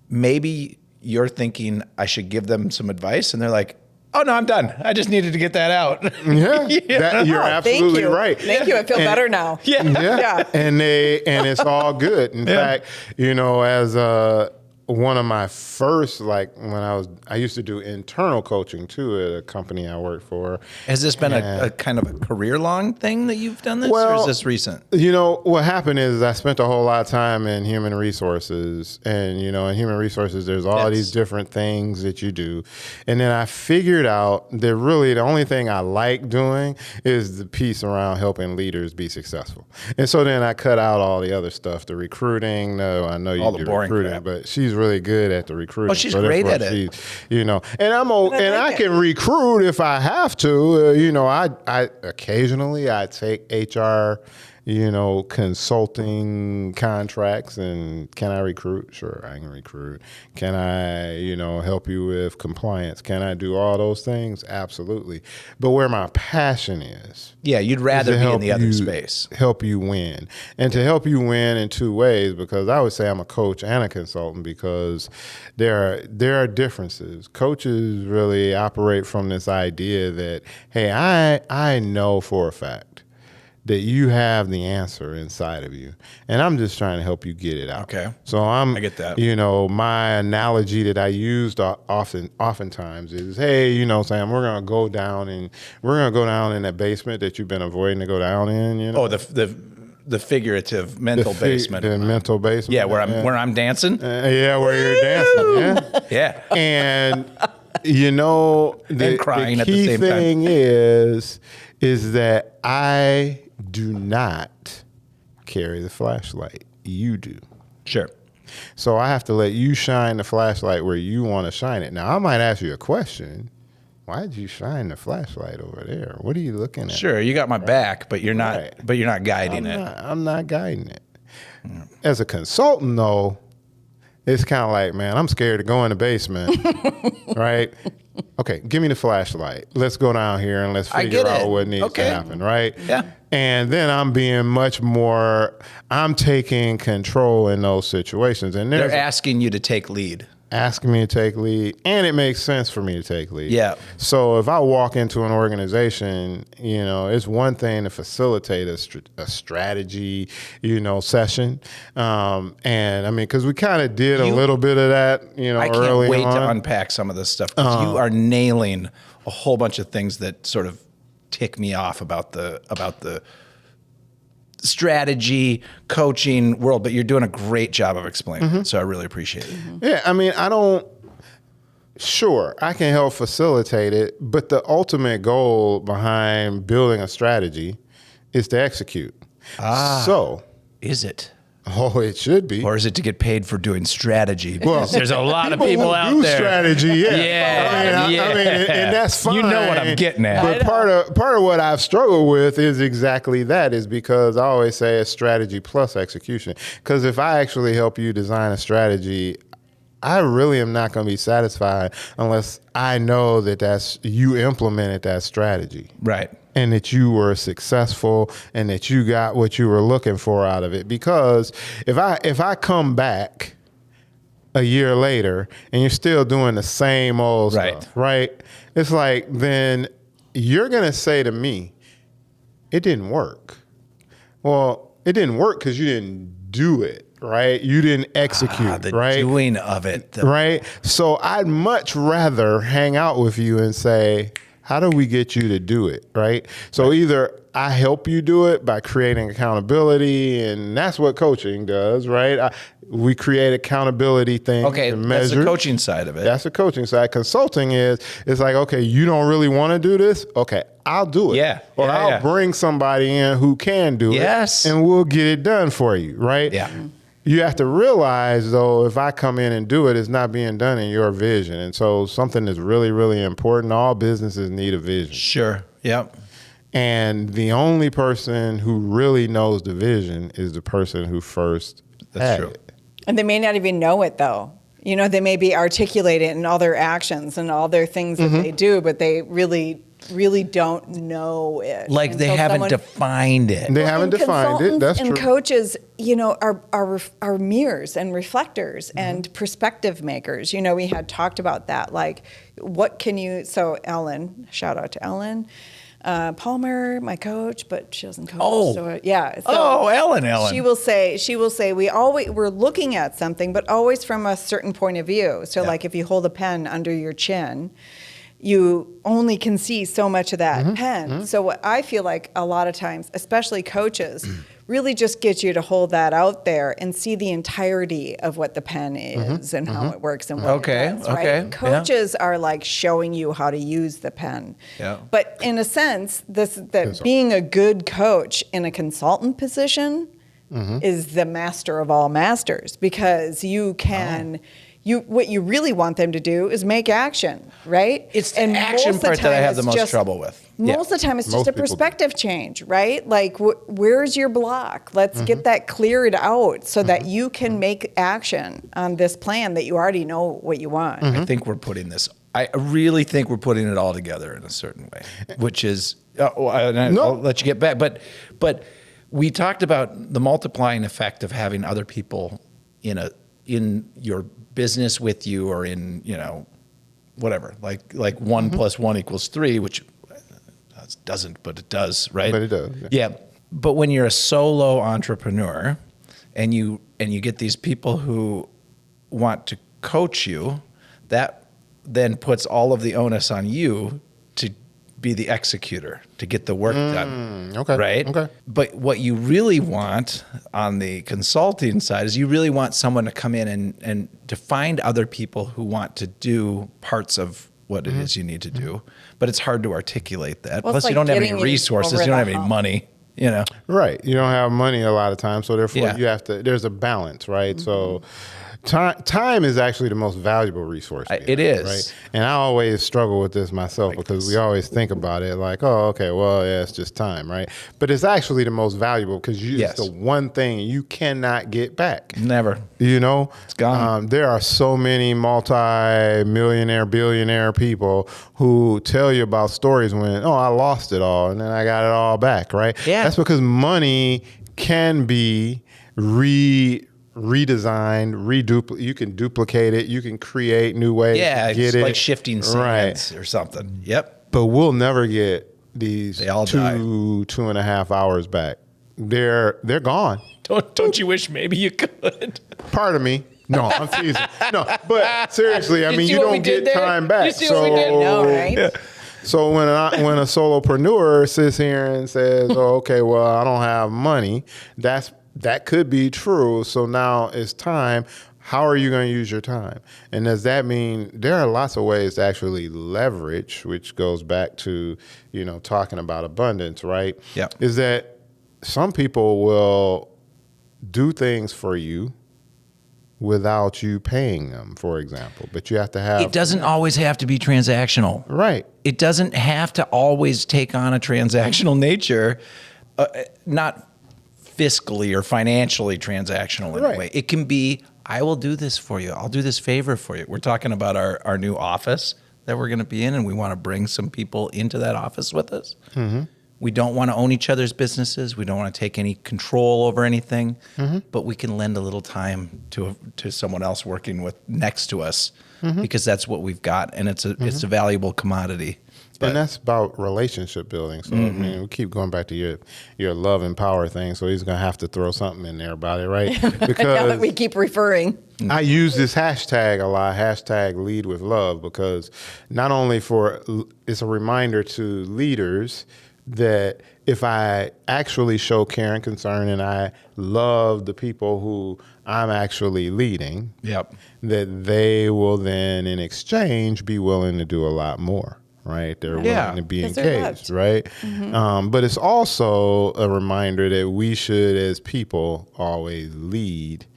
maybe you're thinking I should give them some advice, and they're like, oh no, I'm done. I just needed to get that out. Yeah, you're Oh, absolutely thank you. right. Thank you. I feel better now. Yeah. Yeah. And it's all good. In fact, you know, as one of my first, like when I used to do internal coaching too at a company I worked for. Has this been a kind of a career-long thing that you've done this, or Well, is this recent? You know, what happened is I spent a whole lot of time in human resources. And, you know, in human resources, there's all these different things that you do. And then I figured out that really the only thing I like doing is the piece around helping leaders be successful. And so then I cut out all the other stuff, the recruiting. No, I know you All the do boring recruiting, crap. but she's really good at the recruiting. Oh, she's great at it. You know, and I can recruit if I have to. You know, I occasionally I take HR consulting contracts, and can I recruit? Sure, I can recruit. Can I, help you with compliance? Can I do all those things? Absolutely. But where my passion is. Yeah, you'd rather be in the other space. Help you win. And to help you win in two ways, because I would say I'm a coach and a consultant, because there are differences. Coaches really operate from this idea that, hey, I know for a fact that you have the answer inside of you, and I'm just trying to help you get it out. Okay. So I get that. My analogy that I used oftentimes is, hey, Sam, we're gonna go down in that basement that you've been avoiding to go down in. Oh, the figurative mental basement. The mental basement. Yeah, where I'm dancing. Yeah, where you're dancing. Yeah. And the crying at the key same time. thing is that I do not carry the flashlight. You do. Sure. So I have to let you shine the flashlight where you want to shine it. Now, I might ask you a question. Why did you shine the flashlight over there? What are you looking at? Sure, you got my back, but you're not. Right. But you're not guiding it. I'm not guiding it. As a consultant, though, it's kind of like, man, I'm scared to go in the basement, right? Okay, give me the flashlight. Let's go down here and let's figure out what needs to happen, right? Yeah. And then I'm taking control in those situations. And They're asking you to take lead. Asking me to take lead, and it makes sense for me to take lead. Yeah. So if I walk into an organization, it's one thing to facilitate a strategy, session, and I mean, because we kind of did a little bit of that, I can't early wait on. to unpack some of this stuff, because you are nailing a whole bunch of things that sort of tick me off about the strategy, coaching world, but you're doing a great job of explaining it, so I really appreciate it. Yeah, I mean, sure, I can help facilitate it, but the ultimate goal behind building a strategy is to execute. So, Is it? oh, it should be. Or is it to get paid for doing strategy? Because there's a lot of people out do there. Strategy, yeah. Yeah, I mean, and that's fine. You know what I'm getting at. But part of what I've struggled with is exactly that, is because I always say it's strategy plus execution. Because if I actually help you design a strategy, I really am not going to be satisfied unless I know that you implemented that strategy. Right. And that you were successful and that you got what you were looking for out of it. Because if I come back a year later and you're still doing the same old stuff, right? It's like, then you're going to say to me, it didn't work. Well, it didn't work because you didn't do it, right? You didn't execute, The right? doing of it. Right? So I'd much rather hang out with you and say, how do we get you to do it, right? So either I help you do it by creating accountability, and that's what coaching does, right? We create accountability things to measure. That's the coaching side of it. That's the coaching side. Consulting it's like, okay, you don't really want to do this? Okay, I'll do it. Yeah. Or I'll bring somebody in who can do it, and we'll get it done for you, right? Yeah. You have to realize, though, if I come in and do it, it's not being done in your vision. And so something that's really, really important. All businesses need a vision. Sure. Yep. And the only person who really knows the vision is the person who first had it. And they may not even know it, though. They may be articulated in all their actions and all their things that they do, but they really don't know it. Like and they so haven't defined it. They haven't defined it. That's true. And coaches, are mirrors and reflectors and perspective makers. We had talked about that. Like, what can you? So Ellen, shout out to Ellen Palmer, my coach, but she doesn't coach. Oh, so, yeah. So Ellen. She will say, we're looking at something, but always from a certain point of view. So, like, if you hold a pen under your chin, you only can see so much of that pen. So what I feel like a lot of times, especially coaches, really just get you to hold that out there and see the entirety of what the pen is and how it works and what it does, right? Coaches are like showing you how to use the pen. Yeah. But in a sense, being a good coach in a consultant position is the master of all masters, because you can what you really want them to do is make action, right? It's the And action most of the part that I time have the it's most just- trouble with. Most of the time, it's Most just a people do. perspective change, right? Like, where's your block? Let's get that cleared out so that you can make action on this plan that you already know what you want. I think we're putting this. I really think we're putting it all together in a certain way, which is. I'll let you get back, but we talked about the multiplying effect of having other people in your business with you, or in whatever, like 1 + 1 = 3, which doesn't, but it does, right? But it does. Yeah. But when you're a solo entrepreneur and you get these people who want to coach you, that then puts all of the onus on you to be the executor, to get the work done. Okay. Right? Okay. But what you really want on the consulting side is you really want someone to come in and to find other people who want to do parts of what it is you need to do. But it's hard to articulate that. Well, it's Plus, you like don't have any getting you resources. over You don't the have any hump. money. Right. You don't have money a lot of times, so therefore Yeah. you have to. There's a balance, right? So. Time is actually the most valuable resource. we It have, is. right? And I always struggle with this myself because we always think about it like, oh, okay, well, yeah, it's just time, right? But it's actually the most valuable because Yes. it's the one thing you cannot get back. Never. It's gone. There are so many multi-millionaire, billionaire people who tell you about stories when, oh, I lost it all and then I got it all back, right? Yeah. That's because money can be redesigned, you can duplicate it, you can create new ways Yeah, to it's get it. like shifting sands or something. Yep. But we'll never get these They all die. 2.5 hours back. They're gone. Don't you wish maybe you could? Part of me. No, I'm teasing. No, but seriously, I mean, see you what we don't did get there? time back. You see what we did? No, right? So when a solopreneur sits here and says, "Oh, okay, well, I don't have money," that could be true. So now it's time. How are you going to use your time? And does that mean there are lots of ways to actually leverage, which goes back to, talking about abundance, right? Yeah. Is that some people will do things for you without you paying them, for example. But you have to have... It doesn't always have to be transactional. Right. It doesn't have to always take on a transactional nature, not fiscally or financially transactional in Right. a way. It can be, I will do this for you. I'll do this favor for you. We're talking about our new office that we're going to be in, and we want to bring some people into that office with us. Mm-hmm. We don't want to own each other's businesses. We don't want to take any control over anything, but we can lend a little time to someone else working next to us because that's what we've got, and it's a valuable commodity. But, and that's about relationship building. So I mean, we keep going back to your love and power thing. So he's gonna have to throw something in there about it, right? Now that Because we keep referring. I use this hashtag a lot, hashtag lead with love, because not only it's a reminder to leaders that if I actually show care and concern and I love the people who I'm actually leading, Yep. that they will then in exchange be willing to do a lot more. Right, they're willing to be 'Cause they're engaged, loved. right? But it's also a reminder that we should, as people, always lead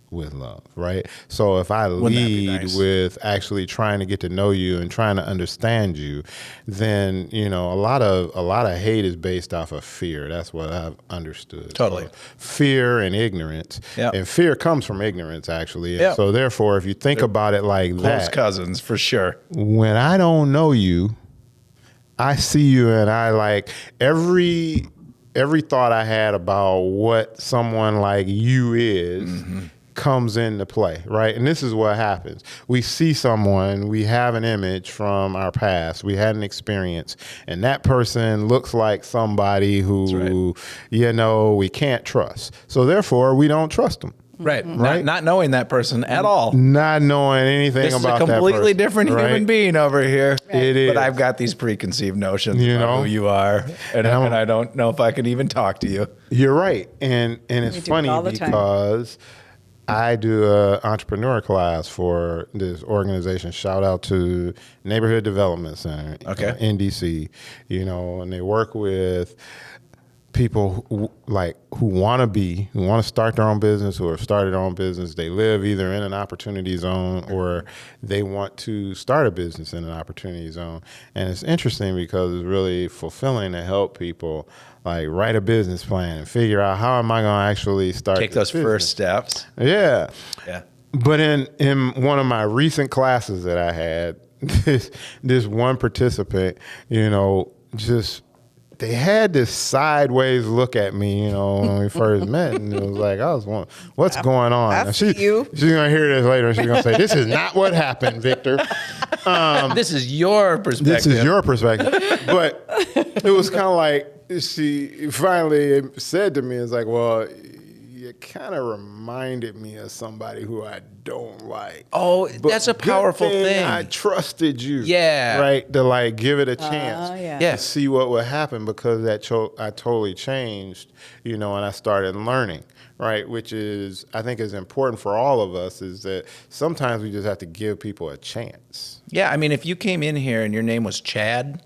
with love, right? So if I Wouldn't that be lead nice? with actually trying to get to know you and trying to understand you, then a lot of hate is based off of fear. That's what I've understood. Totally. So fear and ignorance, Yep. and fear comes from ignorance, actually. And Yep. so therefore, if you think about it like Close that, cousins, for sure. when I don't know you, I see you and I like every thought I had about what someone like you is comes into play, right? And this is what happens. We see someone, we have an image from our past, we had an experience, and that person looks like somebody who, we can't trust. So therefore, we don't trust them. Right. Right. Not knowing that person at all. Not knowing anything This is a about that person. completely different human right? being over here. It is. But I've got these preconceived notions You about know? who you are, and I don't know if I can even talk to you. You're right, and it's We do it funny all the time. because I do an entrepreneur class for this organization. Shout out to Neighborhood Development Center, Okay. NDC. And they work with people who want to start their own business, who have started their own business. They live either in an opportunity zone or they want to start a business in an opportunity zone. And it's interesting because it's really fulfilling to help people like write a business plan and figure out how am I going to actually start Take those business. first steps. Yeah. Yeah. But in one of my recent classes that I had, this one participant, just they had this sideways look at me, when we first met, and it was like I was wondering, what's going on? I And see you. She's gonna hear this later, and she's gonna say, "This is not what happened, Victor. This is your perspective. This is your perspective." But it was kind of like she finally said to me, "It's like, well, you kind of reminded me of somebody who I don't like." Oh, that's a powerful good thing. I trusted you. Yeah. Right? To like give it a chance. yeah. Yeah. To see what would happen because I totally changed, and I started learning. Right, which is I think is important for all of us is that sometimes we just have to give people a chance. Yeah, I mean, if you came in here and your name was Chad,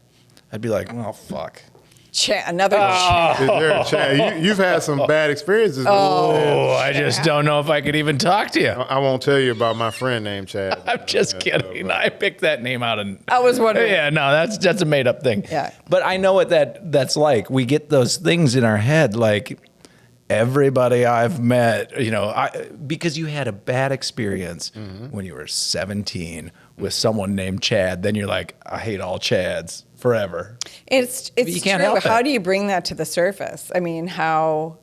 I'd be like, well, fuck. Another Chad. Is there a chance? You've had some bad experiences. With Oh, I just don't know if I could even talk to you. I won't tell you about my friend named Chad. I'm just kidding. I picked that name out and I was wondering. Yeah, no, that's a made up thing. Yeah. But I know what that's like. We get those things in our head like everybody I've met, because you had a bad experience when you were 17 with someone named Chad, then you're like, I hate all Chads forever. It's you can't true. help it. How do you bring that to the surface? I mean, how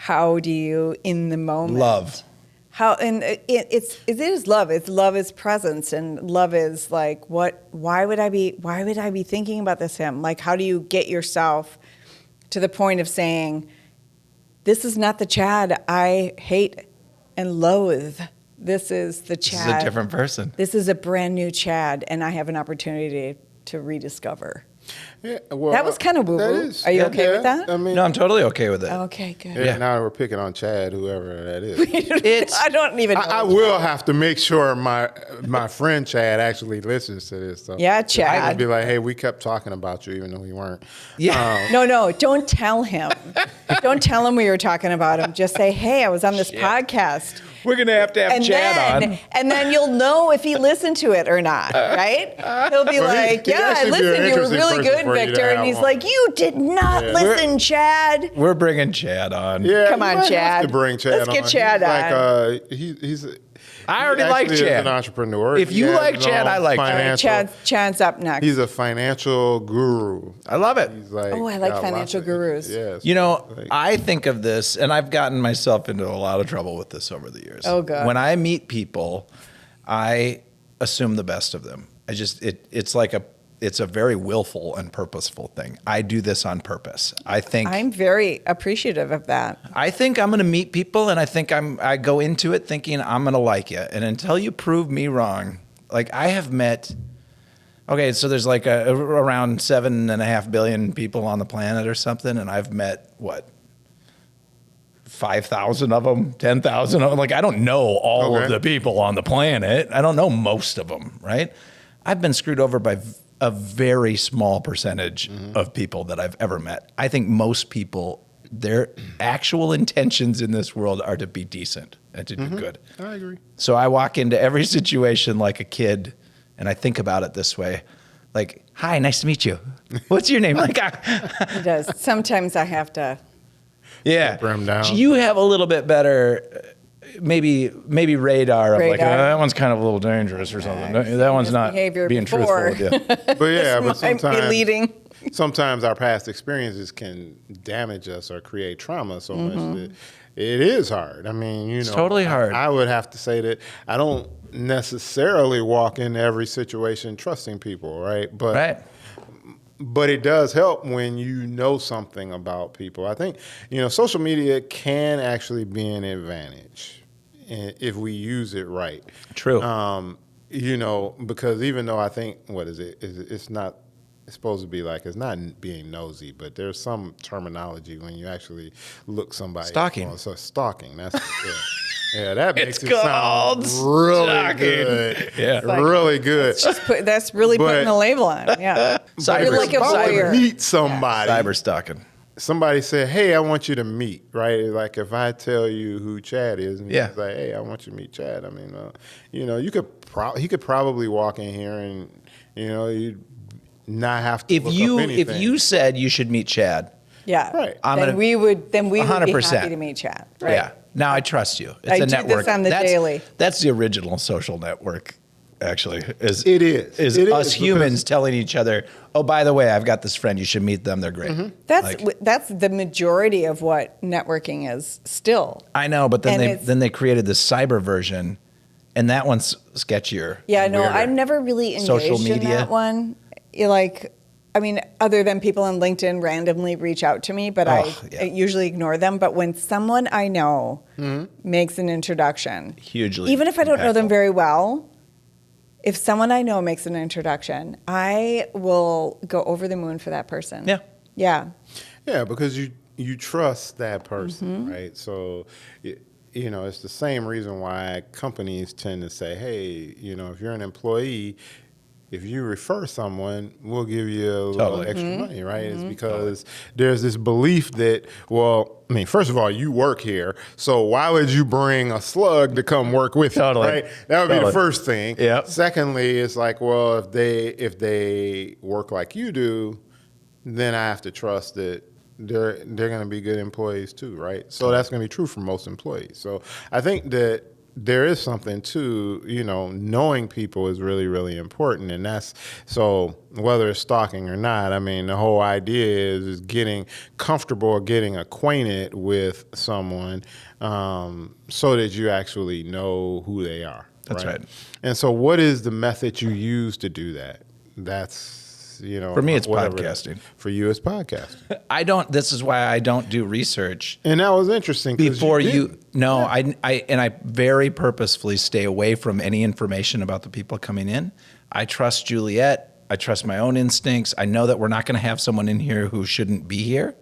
do you in the moment Love. How and it is love. It's love is presence, and love is like what? Why would I be thinking about this him? Like, how do you get yourself to the point of saying, this is not the Chad I hate and loathe. This is the Chad. This is a different person. This is a brand new Chad, and I have an opportunity to rediscover. Yeah, well, That was kind of woo-woo. that is- Are you yeah, okay with that? I mean, No, I'm totally okay with it. Okay, good. yeah, now we're picking on Chad, whoever that is. It's I don't even know. I will have to make sure my friend Chad actually listens to this. So Yeah, I Chad. would be like, hey, we kept talking about you even though you weren't. yeah. No, don't tell him. Don't tell him we were talking about him. Just say, hey, I was on this podcast. We're gonna have to have Chad on. And then you'll know if he listened to it or not, right? He'll be Well, like, he'd yeah, I actually be an listened. You were interesting really person good, for you to Victor. And have he's on. like, you did not listen, Chad. We're bringing Chad on. Yeah, Come you on, might have Chad. to bring Chad Let's on. get Chad on. He's I already he like actually is Chad. an entrepreneur. If He you has like his Chad, own I like Chad. financial- Chad's up next. He's a financial guru. I love it. He's like, Oh, I like got financial lots of- gurus. Yes. I think of this, and I've gotten myself into a lot of trouble with this over the years. Oh, God. When I meet people, I assume the best of them. It's a very willful and purposeful thing. I do this on purpose. I'm very appreciative of that. I think I'm going to meet people, and I go into it thinking I'm going to like you. And until you prove me wrong, like I have met. Okay, so there's like around 7.5 billion people on the planet or something, and I've met 5,000 of them, 10,000 of them. Like I don't know all of the people on the planet. I don't know most of them, right? I've been screwed over by a very small percentage of people that I've ever met. I think most people, their actual intentions in this world are to be decent and to do good. I agree. So I walk into every situation like a kid, and I think about it this way, like, "Hi, nice to meet you. What's your name?" Like, He does. Sometimes I have to. yeah, Brim down. you have a little bit better. Maybe radar of like, Radar. that one's kind of a little dangerous or something. That one's not Misbehavior being before. truthful with you. But yeah, but Might be sometimes leading. sometimes our past experiences can damage us or create trauma so much that it is hard. I mean, It's totally hard. I would have to say that I don't necessarily walk into every situation trusting people, right? But Right. But it does help when you know something about people. I think, social media can actually be an advantage if we use it right. True. Because even though I think, it's not, it's supposed to be like, it's not being nosy, but there's some terminology when you actually look somebody. Stalking. up. So stalking, that's, yeah. Yeah, that makes It's it sound called really stalking. good. Yeah. Really good. That's really But- putting a label on it. Yeah. Cyber You're like a About to voyeur. meet somebody. Cyber stalking. somebody said, "Hey, I want you to meet," right? Like if I tell you who Chad is, and Yeah. he's like, "Hey, I want you to meet Chad." I mean, you could he could probably walk in here and you'd not have to If look you up anything. if you said you should meet Chad, Yeah. Right. Then we would be 100%. happy to meet Chad. Right. yeah. Now I trust you. It's I a do this network. on the daily. That's the original social network. Actually, It is. Is It us is, humans telling each other, "Oh, by the way, I've got this friend. You should meet them. They're great." Mm-hmm. That's the majority of what networking is still. I know, but And then they created this cyber version, and that one's sketchier. Yeah, and no, weirder. I've never really engaged Social in media. that one. Other than people on LinkedIn randomly reach out to me, but I usually ignore them. But when someone I know makes an introduction, Hugely even if I don't know them impactful. very well, if someone I know makes an introduction, I will go over the moon for that person. Yeah. Yeah. Yeah, because you trust that person, right? So, it's the same reason why companies tend to say, hey, if you're an employee, if you refer someone, we'll give you a little extra money, right? It's because there's this belief that, first of all, you work here, so why would you bring a slug to come work with you, right? That would be the first thing. Yep. Secondly, it's like, well, if they work like you do, then I have to trust that they're going to be good employees too, right? So that's going to be true for most employees. So I think that there is something to, knowing people is really, really important. And that's, so whether it's stalking or not, the whole idea is getting comfortable or getting acquainted with someone so that you actually know who they are. That's right. And so what is the method you use to do that? That's, For me, it's whatever podcasting. For you, it's podcasting. This is why I don't do research. And that was interesting. 'Cause Before didn't. I very purposefully stay away from any information about the people coming in. I trust Juliet. I trust my own instincts. I know that we're not going to have someone in here who shouldn't be here.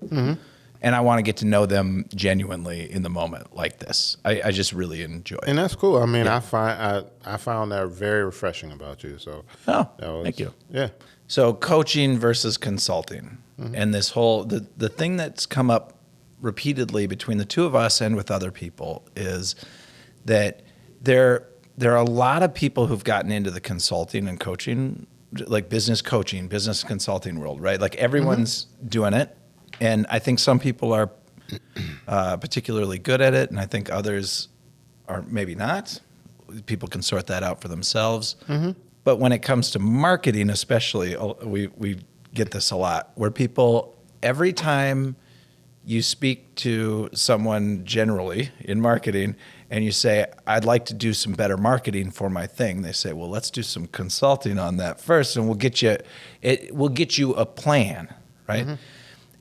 And I want to get to know them genuinely in the moment like this. I just really enjoy it. And that's cool. I found that very refreshing about you. So Thank you. Yeah. So coaching versus consulting, and this whole the thing that's come up repeatedly between the two of us and with other people is that there are a lot of people who've gotten into the consulting and coaching, like business coaching, business consulting world, right? Like everyone's doing it, and I think some people are particularly good at it, and I think others are maybe not. People can sort that out for themselves. But when it comes to marketing, especially, we get this a lot, where people, every time you speak to someone generally in marketing and you say, I'd like to do some better marketing for my thing, they say, well, let's do some consulting on that first, and we'll get you a plan, right?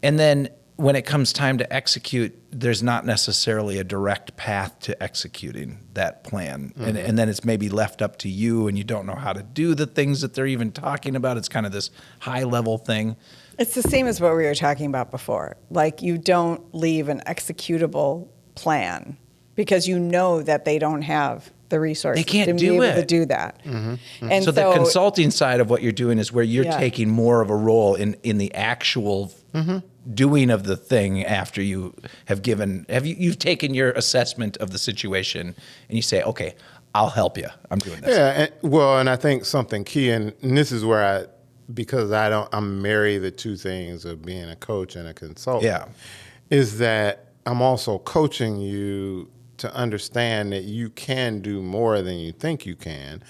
And then when it comes time to execute, there's not necessarily a direct path to executing that plan. And then it's maybe left up to you, and you don't know how to do the things that they're even talking about. It's kind of this high level thing. It's the same as what we were talking about before. Like, you don't leave an executable plan because you know that they don't have the resources They can't to be do able it. to do that. And So the consulting side of what you're doing is where you're taking more of a role in the actual doing of the thing after you have you've taken your assessment of the situation and you say, okay, I'll help you. I'm doing this. Yeah. And I think something key, and this is where because I'm married the two things of being a coach and a consultant, is that I'm also coaching you to understand that you can do more than you think you can,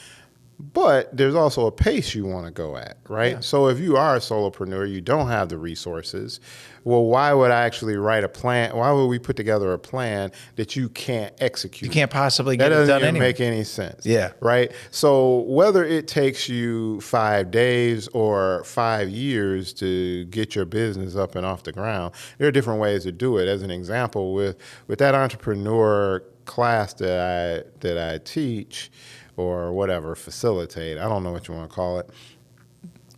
but there's also a pace you want to go at, right? Yeah. So if you are a solopreneur, you don't have the resources, well, why would I actually write a plan? Why would we put together a plan that you can't execute? You can't possibly get it done doesn't even anyway. make any sense. Yeah. Right? So whether it takes you 5 days or 5 years to get your business up and off the ground, there are different ways to do it. As an example, with that entrepreneur class that I teach, or whatever, facilitate, I don't know what you want to call it.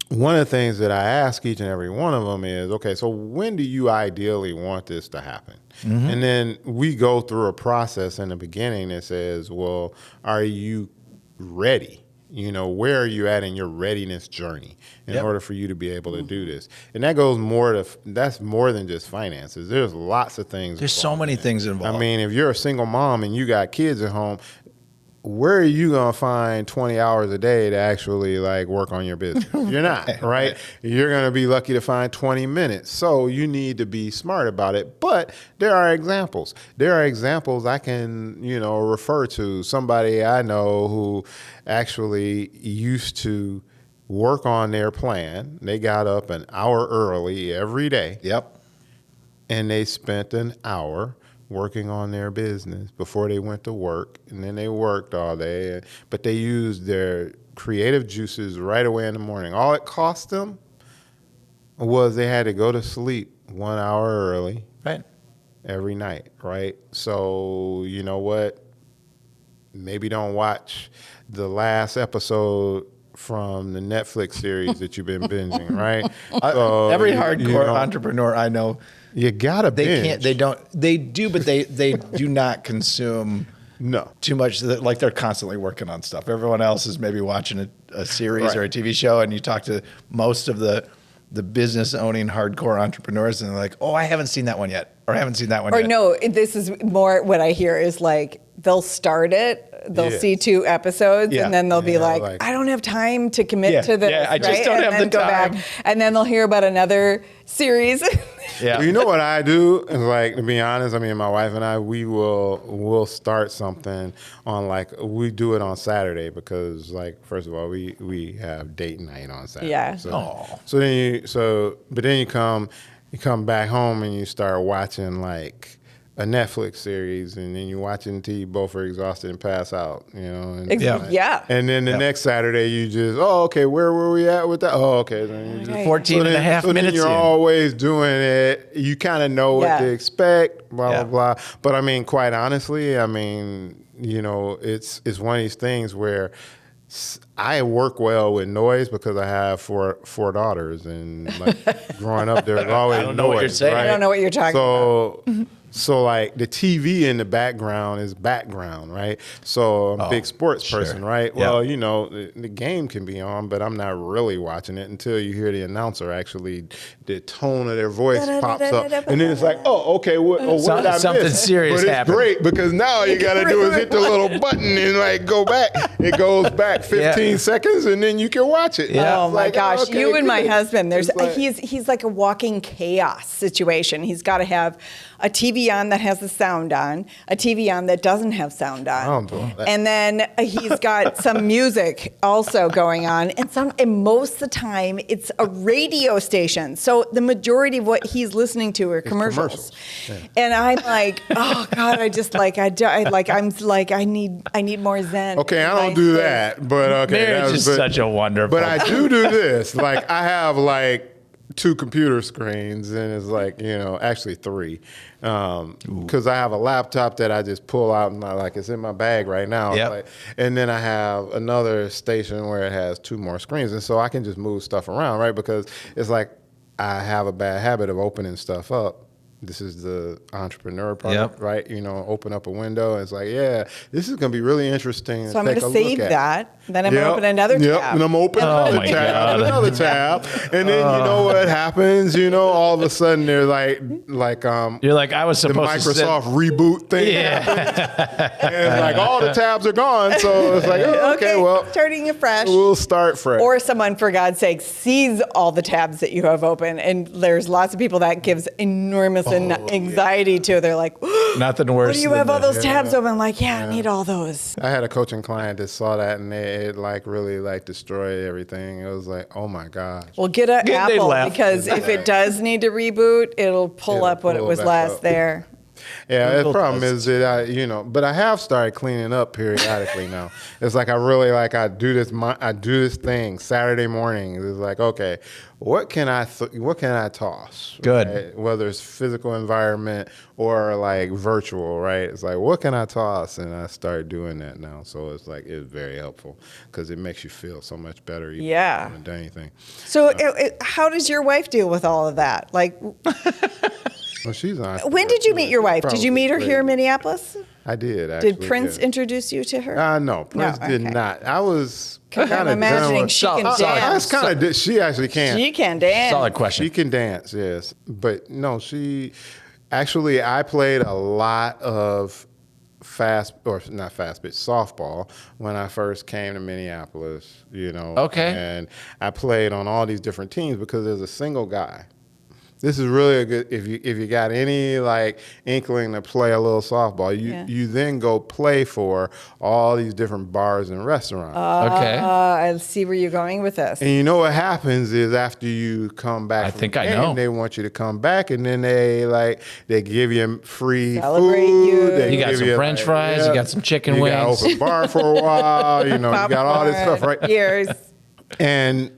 One of the things that I ask each and every one of them is, okay, so when do you ideally want this to happen? And then we go through a process in the beginning that says, well, are you ready? where are you at in your readiness journey in Yep. order for you to be able to do this? And that's more than just finances. There's lots of things. There's so involved many in it. things involved. I mean, if you're a single mom and you got kids at home, where are you going to find 20 hours a day to actually like work on your business? You're not, right? You're going to be lucky to find 20 minutes. So you need to be smart about it. But there are examples. There are examples I can, refer to. Somebody I know who actually used to work on their plan. They got up an hour early every day. Yep. And they spent an hour working on their business before they went to work, and then they worked all day, but they used their creative juices right away in the morning. All it cost them was they had to go to sleep 1 hour early Right. every night, right? So you know what? Maybe don't watch the last episode from the Netflix series that you've been binging, right? So, Every hardcore entrepreneur I know, you gotta they binge. can't. They don't. They do, but they do not consume No. too much. Like they're constantly working on stuff. Everyone else is maybe watching a series or a TV show, and you talk to most of the business owning hardcore entrepreneurs, and they're like, "Oh, I haven't seen that one yet," or "I haven't seen that one Or yet." no, this is more what I hear is like they'll start it, they'll Yeah. see 2 episodes, Yeah. and then they'll be Yeah, like, like- I don't have time to commit Yeah, to this. yeah, I just right? don't And have then the go back, time. and then they'll hear about another series. Yeah. You know what I do? Is like, to be honest, I mean, my wife and I, we'll start something on we do it on Saturday because first of all, we have date night on Saturday. Yeah. But then you come back home and you start watching a Netflix series, and then you're watching until you both are exhausted and pass out, And, Yeah. And then the next Saturday, you just, okay, where were we at with that? Oh, okay. Then you just, 14 and a half so minutes then you're in. always doing it. You kind of know what to expect, blah, Yeah. blah, blah. But I mean, quite honestly, it's one of these things where I work well with noise because I have four daughters, and growing up, there's always I don't know noise. what you're saying. Right? I don't know what you're talking about. So the TV in the background is background, right? So I'm a big sports person, right? Yeah. Well, the game can be on, but I'm not really watching it until you hear the announcer actually, the tone of their voice pops up. And then it's like, oh, okay, what did I Something miss? serious But it's happened. great because now all you got to do is hit the little button and go back. It goes back 15 seconds and then you can watch it. Yeah. Oh It's my like, gosh, okay, you and my good. husband, It's like- he's like a walking chaos situation. He's got to have a TV on that has the sound on, a TV on that doesn't have sound on. I don't do all that. And then he's got some music also going on, and most of the time it's a radio station. So the majority of what he's listening to are commercials. Yeah. And I'm like, oh God, I need more zen. Okay, I in my don't do space. that, but okay. Marriage is such a wonderful. But I do this. I have 2 computer screens, and it's actually 3, because I have a laptop that I just pull out and it's in my bag right now. Yep. And then I have another station where it has 2 more screens, and so I can just move stuff around, right? Because it's I have a bad habit of opening stuff up. This is the entrepreneur part, Yep. right? Open up a window, and it's this is going to be really interesting. So I'm going to save that. Then I'm going to open another tab. Yep, and I'm open another my tab, God. and another tab, and then you know what happens? All of a sudden they're You're like, I was the supposed to sit. Microsoft reboot thing, and all the tabs are gone. So it's okay, well, starting afresh. we'll start fresh. Or someone, for God's sake, sees all the tabs that you have open, and there's lots of people that gives enormous anxiety to. They're like, Nothing worse. "What do you than have all the- those tabs open?" I'm like, yeah, I need all those. I had a coaching client that saw that, and it really destroyed everything. It was oh my gosh. Well, get an They Apple laugh. because if it does need to reboot, it'll pull It'll up what it pull was back last up. there. Yeah, the Google problem tests. is that but I have started cleaning up periodically now. It's I really I do this thing Saturday morning. It's okay, what can I toss? Good. Right? Whether it's physical environment or virtual, right? It's what can I toss? And I start doing that now. So it's it's very helpful because it makes you feel so much better. Even if you Yeah. haven't done anything. So, how does your wife deal with all of that? Well, she's on. When did you meet your wife? Did you meet her here in Minneapolis? I did, actually. Did Prince introduce you to her? No, Prince did okay. not. I was I'm kind of imagining she can Solid- solid- dance. She actually can. She can dance. Solid question. She can dance, yes. But no, I played a lot of not fast pitch, softball when I first came to Minneapolis, Okay. And I played on all these different teams because there's a single guy. This is really a good, if you got any like inkling to play a little softball, you then go play for all these different bars and restaurants. Okay. I see where you're going with this. And you know what happens is after you come back, I from think the I game, know. they want you to come back, and then they give you free Celebrate food. you. They You got give some French fries, you got some chicken you wings. got open bar for a while. You got all this stuff, right? Years. And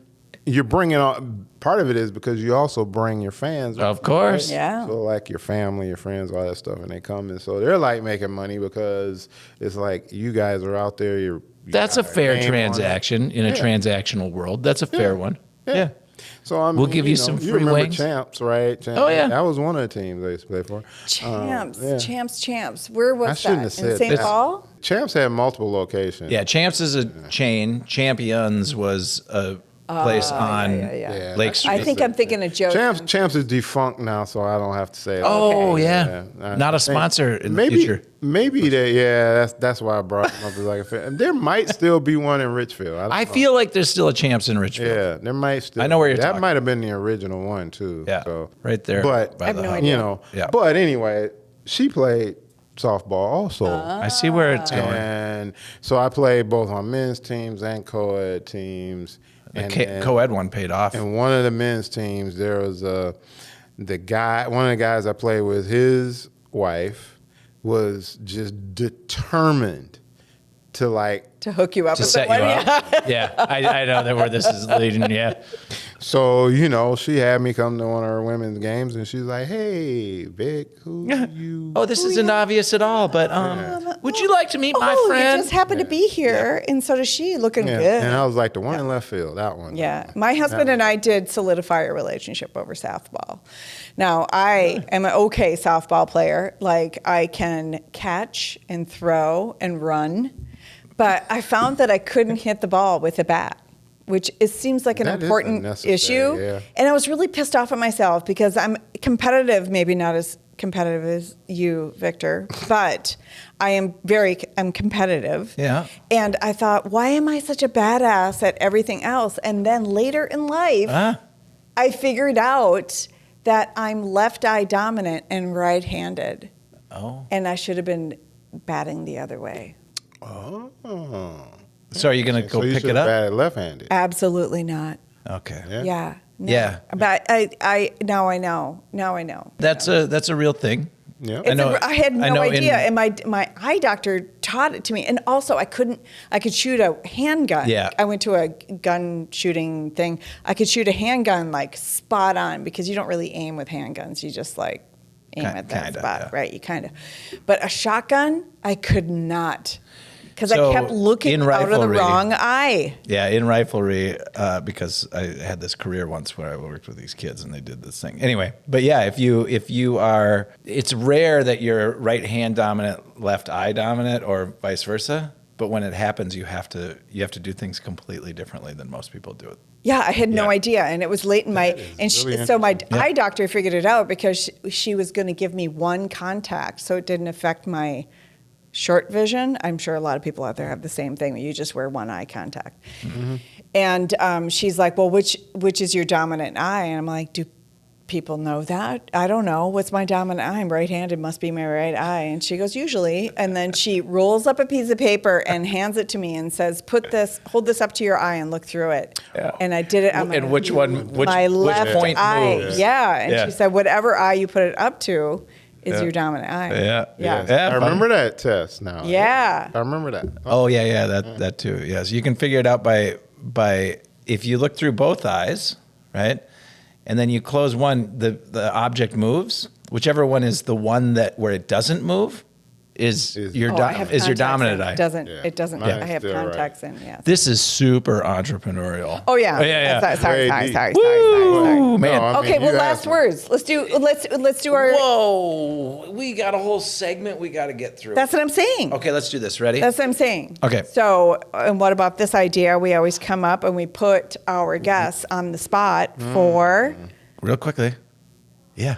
you're bringing on. Part of it is because you also bring your fans. Of course. Yeah. So like your family, your friends, all that stuff, and they come, and so they're like making money because it's like you guys are out there. That's a fair game on it. transaction in a transactional world. That's a fair one. Yeah. So I mean, We'll give you some you free remember wings. Champs, right? Champs. Oh, yeah. That was one of the teams I used to play for. Champs. Where was I shouldn't have that? said In St. that. Paul? Champs had multiple locations. Yeah, Champs is a chain. Champions was a place on yeah. Lake Street. I think I'm thinking of Joe. Champs is defunct now, so I don't have to say it. Oh, Okay. yeah. Not a I think sponsor in the future. Maybe that's why I brought them up as like a fan. There might still be one in Richfield. I feel like there's still a Champs in Richfield. Yeah, there might still. I know where you're That talking. might have been the original one too. Yeah, so. right there. But by I have the no hub. idea. Yeah. But anyway, she played softball also. I see where it's going. And so I played both on men's teams and co-ed teams. The co-ed one paid off. And one of the men's teams, there was one of the guys I played with, his wife was just determined to hook you up To with set you someone. up. Yeah, I know that where this is leading. Yeah. So, she had me come to one of her women's games, and she's like, "Hey, Vic, who you?" Oh, this isn't obvious at all, but would you like to meet my Oh, friend? you just happened to be here, and so does she. Looking Yeah. good. And I was like, the one in left field, that one. Yeah. My husband and I did solidify a relationship over softball. Now, I am an okay softball player. Like, I can catch and throw and run, but I found that I couldn't hit the ball with a bat, which seems like an That is important unnecessary, issue. yeah. And I was really pissed off at myself because I'm competitive, maybe not as competitive as you, Victor, but I'm competitive. Yeah. And I thought, why am I such a badass at everything else? And then later in life, I figured out that I'm left eye dominant and right-handed. Oh. And I should have been batting the other way. Oh. So are you going to go So you pick should it have up? batted left-handed. Absolutely not. Okay. Yeah. No. Yeah. But I now I know. Now I know. That's a real thing. Yeah. I had no idea, in- and my eye doctor taught it to me. And also, I could shoot a handgun. Yeah. I went to a gun shooting thing. I could shoot a handgun like spot on because you don't really aim with handguns. You just like aim at that Kinda, spot, yeah. right? You kind of. But a shotgun, I could not because So, I kept looking in out of the riflery- wrong eye. Yeah, in riflery, because I had this career once where I worked with these kids and they did this thing. Anyway, but yeah, if you are, it's rare that you're right hand dominant, left eye dominant, or vice versa. But when it happens, you have to do things completely differently than most people do it. Yeah, I had no Yeah. idea, and it was late in my really so my interesting. eye doctor figured it out because she was going to give me one contact, so it didn't affect my short vision. I'm sure a lot of people out there have the same thing. You just wear one eye contact, and she's like, "Well, which is your dominant eye?" And I'm like, "Do people know that? I don't know. What's my dominant eye? I'm right-handed. Must be my right eye." And she goes, "Usually." And then she rolls up a piece of paper and hands it to me and says, hold this up to your eye and look through it." Yeah. And I did it. And which my left point eye. moves? Yeah. And Yeah. she said, whatever eye you put it up to is Yeah. your dominant eye. Yeah. Yeah. Yeah. I remember that test now. Yeah. I remember that. Oh yeah, that too. Yes, you can figure it out by if you look through both eyes, right, and then you close one, the object moves. Whichever one is the one where it doesn't move, is your Oh, I have is your contacts dominant in. eye. It doesn't. Mine I is have still right. contacts in. Yeah. This is super entrepreneurial. Oh yeah. yeah. Sorry. Ooh, man. No, I mean, Okay. Well, you last asked me. words. Let's do our. Whoa, we got a whole segment we got to get through. That's what I'm saying. Okay, let's do this. Ready? That's what I'm saying. Okay. So, and what about this idea? We always come up and we put our guests on the spot for Real quickly. Yeah.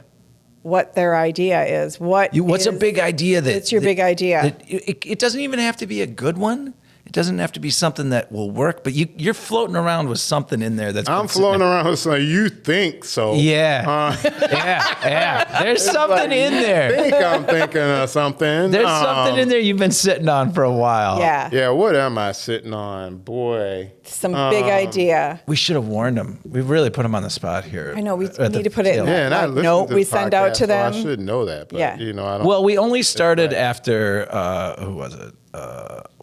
what their idea is. What's a big idea that? It's your big idea. that it doesn't even have to be a good one. It doesn't have to be something that will work. But you're floating around with something in there that's. I'm floating around with something. You think so? Yeah. Yeah. There's something in there. I think I'm thinking of something. There's something in there you've been sitting on for a while. Yeah. Yeah, what am I sitting on? Boy. Some big idea. We should have warned them. We really put them on the spot here. I know, we at the need to put it in tail. there. Yeah, and I Like, listen note to the we send out podcast, to them. So I should know that, but Yeah. you know, I don't. Well, we only started after who was it?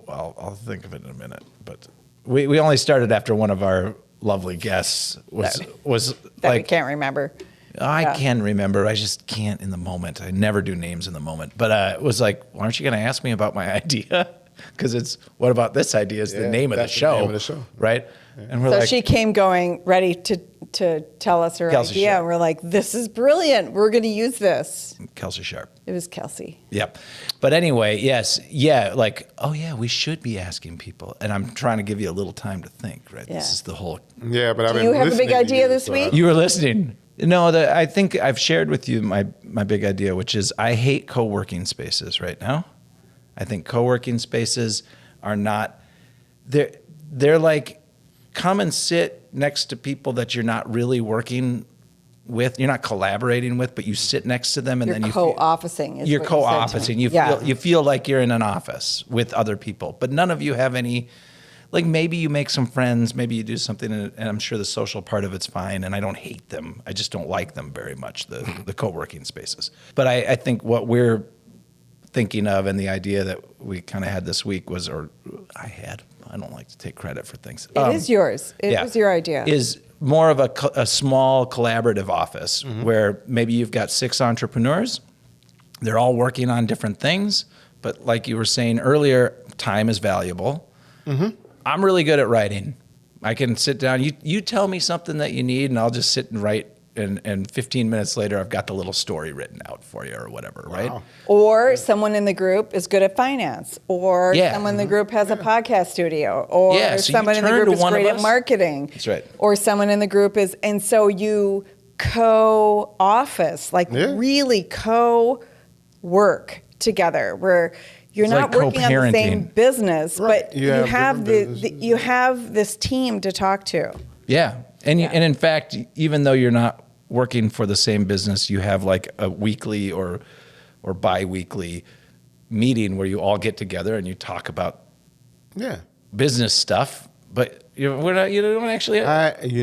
Well, I'll think of it in a minute. But we only started after one of our lovely guests was That we like can't remember. I Yeah. can remember. I just can't in the moment. I never do names in the moment. But it was like, why aren't you going to ask me about my idea? Because it's what about this idea is the Yeah, name of the that's the show, name of the show. right? And we're So like, she came going ready to tell us her Kelsey idea. Sharp. And we're like, this is brilliant. We're going to use this. Kelsey Sharp. It was Kelsey. Yep. But anyway, yes. Yeah. Like, oh, yeah, we should be asking people. And I'm trying to give you a little time to think, right? Yeah. This is the whole. Yeah, but I've been you have a big listening to idea you, this so week? You were listening. No, I think I've shared with you my big idea, which is I hate co-working spaces right now. I think co-working spaces are not, they're like, come and sit next to people that you're not really working with, you're not collaborating with, but you sit next to them and You're then you co-officing. you're co-officing. You you feel like you're in an office with other people, but none of you have any. Like maybe you make some friends, maybe you do something, and I'm sure the social part of it's fine. And I don't hate them. I just don't like them very much, the co-working spaces. But I think what we're thinking of and the idea that we kind of had this week was, I don't like to take credit for things. It is yours. It was your idea. Is more of a small collaborative office where maybe you've got 6 entrepreneurs. They're all working on different things. But like you were saying earlier, time is valuable. I'm really good at writing. I can sit down. You tell me something that you need, and I'll just sit and write. And 15 minutes later, I've got the little story written out for you or whatever, right? Or someone in the group is good at finance, or Yeah. someone in the group has a podcast studio, or Yeah, so you someone in the turn group to is one of great at us. marketing. That's right. Or someone in the group is, and so you co-office, like Yeah. really co-work together, where you're It's not like working on the same co-parenting. business, Right. but You you have have different you have this team to talk to. Yeah. And in fact, even though you're not working for the same business, you have like a weekly or bi-weekly meeting where you all get together and you talk about Yeah. business stuff, but you don't actually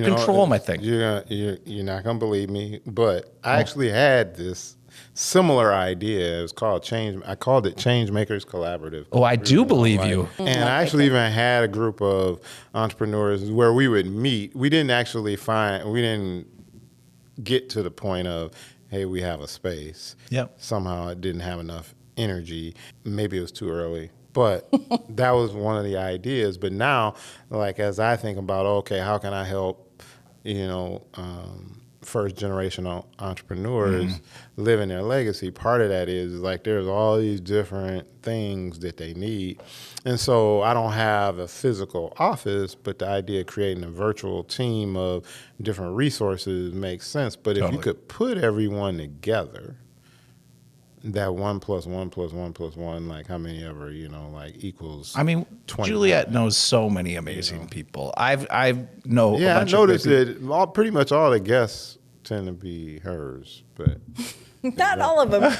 control my thing. You're not gonna believe me, but I actually had this similar idea. It was called Change. I called it Change Makers Collaborative. Oh, I do believe you. And I actually even had a group of entrepreneurs where we would meet. We didn't get to the point of, hey, we have a space. Yep. Somehow it didn't have enough energy. Maybe it was too early. But that was one of the ideas. But now, like, as I think about, okay, how can I help, first generation entrepreneurs live in their legacy? Part of that is like there's all these different things that they need. And so I don't have a physical office, but the idea of creating a virtual team of different resources makes sense. But if you could put everyone together, that 1 + 1 + 1 + 1, like how many ever, equals. I mean, 20. Juliet knows so many amazing people. I know. Yeah, a I bunch noticed of great that pretty much all the guests tend to be hers, but Not all of them.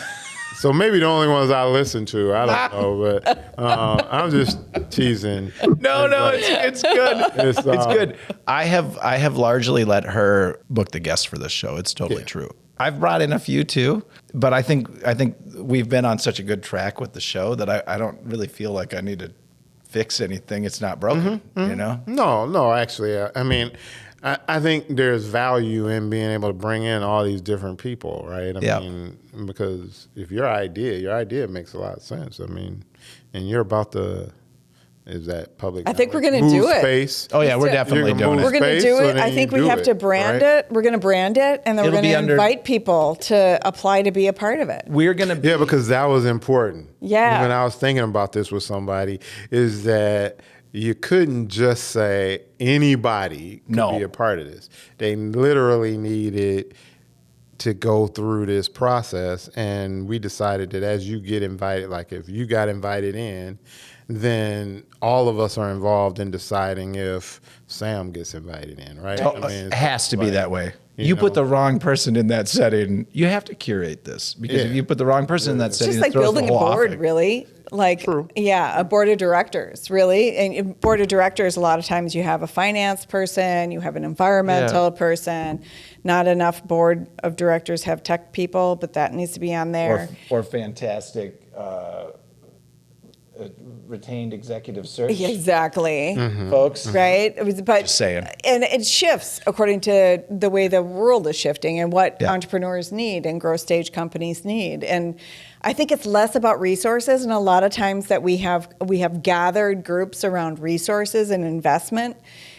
so maybe the only ones I listen to, I don't know, but I'm just teasing. No, it's good. It's good. I have largely let her book the guests for this show. It's totally true. I've brought in a few too, but I think we've been on such a good track with the show that I don't really feel like I need to fix anything. It's not broken, No, actually, I mean, I think there's value in being able to bring in all these different people, right? I mean, because if your idea makes a lot of sense. I mean, and you're about to, is that public? I think we're knowledge? going to do Move it. Space. Oh yeah, we're definitely doing We're it. going to space, do so it. then I think you we do have to it, brand right? it. We're going to brand it, and then It'll we're going be to under- invite people to apply to be a part of it. We're gonna be, Yeah, because that was important. Yeah. When I was thinking about this with somebody, is that you couldn't just say anybody could be a part of this. They literally needed to go through this process, and we decided that as you get invited, like if you got invited in, then all of us are involved in deciding if Sam gets invited in, right? Oh, it has to be that way. You know. put the wrong person in that setting, you have to curate this, because if you put the wrong person in that It's setting, just it like throws building the a whole board, offing. really. Like, a board of directors, really. And board of directors, a lot of times you have a finance person, you have an environmental person. Not enough board of directors have tech people, but that needs to be on there. Or fantastic retained executive search Yeah, exactly. folks. Right? But Just saying. And it shifts according to the way the world is shifting and what Yeah. entrepreneurs need and growth stage companies need. And I think it's less about resources, and a lot of times that we have gathered groups around resources and investment,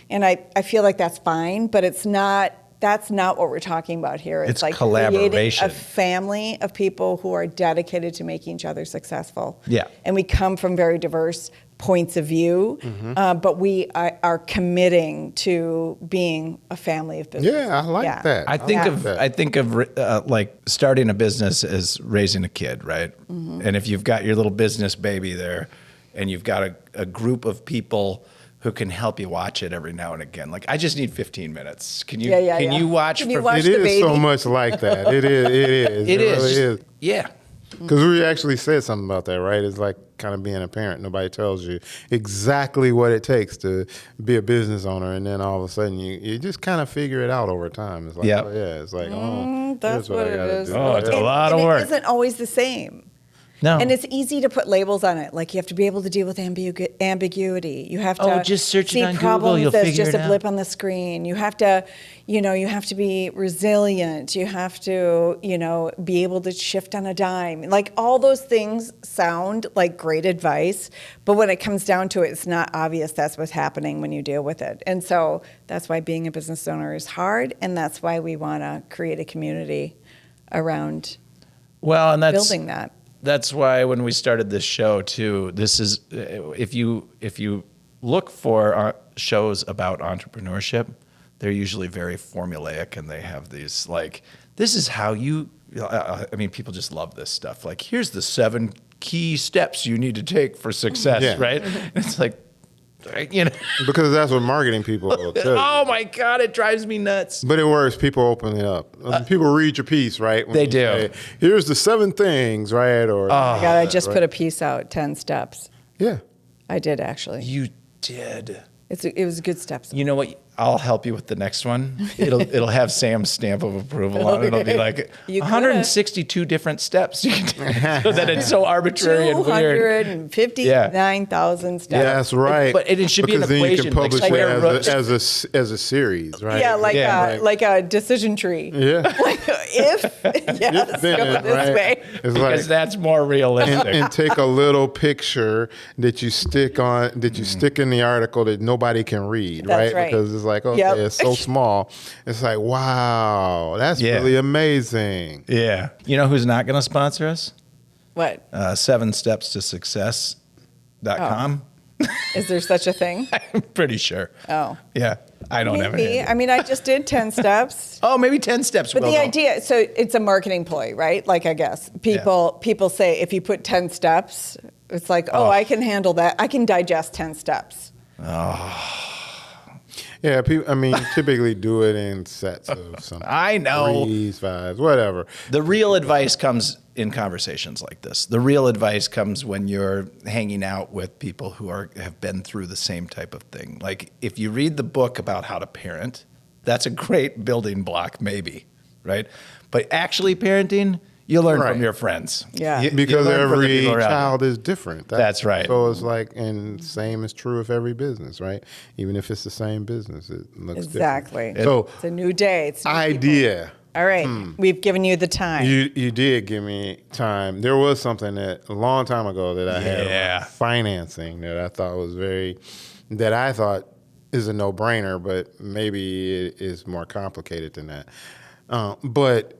and I feel like that's fine, but it's not. That's not what we're talking about here. It's like collaboration. creating a family of people who are dedicated to making each other successful. Yeah. And we come from very diverse points of view, but we are committing to being a family of business. Yeah, I like that. I think like of that. I think of like starting a business as raising a kid, right? And if you've got your little business baby there, and you've got a group of people who can help you watch it every now and again. Like, I just need 15 minutes. Can you you watch Can you for watch It the is baby? so much like that. It is. It is. really is. Yeah. Because we actually said something about that, right? It's like kind of being a parent. Nobody tells you exactly what it takes to be a business owner, and then all of a sudden you just kind of figure it out over time. It's like, Yep. oh yeah, it's like, That's here's what I it gotta is. do. Oh, it's a Yeah. lot of And work. it isn't always the same. No. And it's easy to put labels on it. Like, you have to be able to deal with ambiguity. You have to Oh, just search it see on Google, problems you'll as figure just it a out. blip on the screen. You have to, you have to be resilient. You have to, be able to shift on a dime. Like, all those things sound like great advice, but when it comes down to it, it's not obvious that's what's happening when you deal with it. And so that's why being a business owner is hard, and that's why we want to create a community around Well, and building that. That's why when we started this show too, this is if you look for shows about entrepreneurship, they're usually very formulaic, and they have these like, this is how you. I mean, people just love this stuff. Like, here's the 7 key steps you need to take for success, Yeah. right? It's like, Because that's what marketing people will tell you. oh my God, it drives me nuts. But it works. People open it up. People read your piece, right? When They you do. say, here's the 7 things, right? Or Oh my God, I just put a piece out, 10 steps. yeah. I did, actually. You did. It was good steps. You know what? I'll help you with the next one. It'll have Sam's stamp of approval on it. It'll be like You coulda. 162 different steps you can take, so that it's so arbitrary and weird. 259,000 steps. Yeah, that's right. But it should be an because then equation, you can like publish square it root. as a series, right? Yeah, Yeah. like a decision tree. Yeah. Like, if, yes, then, go this right? way. It's Because like that's more realistic. and take a little picture that you stick in the article that nobody can read, That's right. Because it's like, okay, Yep. it's so small. It's like, wow, that's Yeah. really amazing. Yeah. You know who's not going to sponsor us? What? 7stepstossuccess.com. Is there such a thing? I'm pretty sure. Oh. Yeah. I don't have Maybe. it. I mean, I just did 10 steps. Oh, maybe 10 steps. But will, the though. idea, so it's a marketing ploy, right? Like, I guess people say if you put 10 steps, it's like, oh, I can handle that. I can digest 10 steps. Yeah, people. I mean, typically do it in sets of some. I know. 3s, 5s, whatever. The real advice comes in conversations like this. The real advice comes when you're hanging out with people who have been through the same type of thing. Like, if you read the book about how to parent, that's a great building block, maybe, right? But actually parenting, You learn Right. from your friends. Yeah. Because learn from the every people around you. child is different. That's right. So it's like, and same is true of every business, right? Even if it's the same business, it looks Exactly. different. So It's a new day. It's new people. idea. All right. We've given you the time. You did give me time. There was something that a long time ago that I had Yeah. around financing that I thought was that I thought is a no-brainer, but maybe it is more complicated than that. But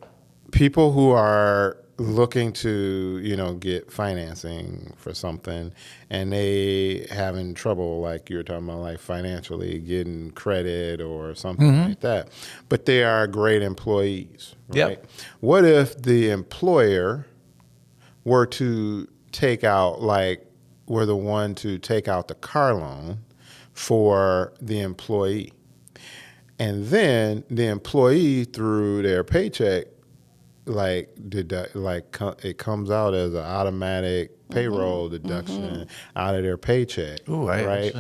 people who are looking to, get financing for something and they having trouble, like you were talking about, like financially getting credit or something like that, but they are great employees, right? Yep. What if the employer were to were the one to take out the car loan for the employee, and then the employee through their paycheck, it comes out as an automatic payroll deduction out of their paycheck. Ooh, right?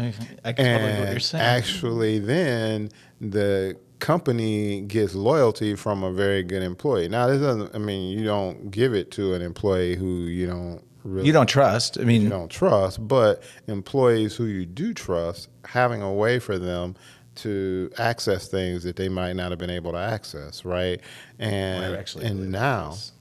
I can totally get what you're saying. Actually, then the company gets loyalty from a very good employee. Now, this doesn't. I mean, you don't give it to an employee who you don't really You don't trust. I mean, you don't trust, but employees who you do trust, having a way for them to access things that they might not have been able to access, right? And I actually believe now this.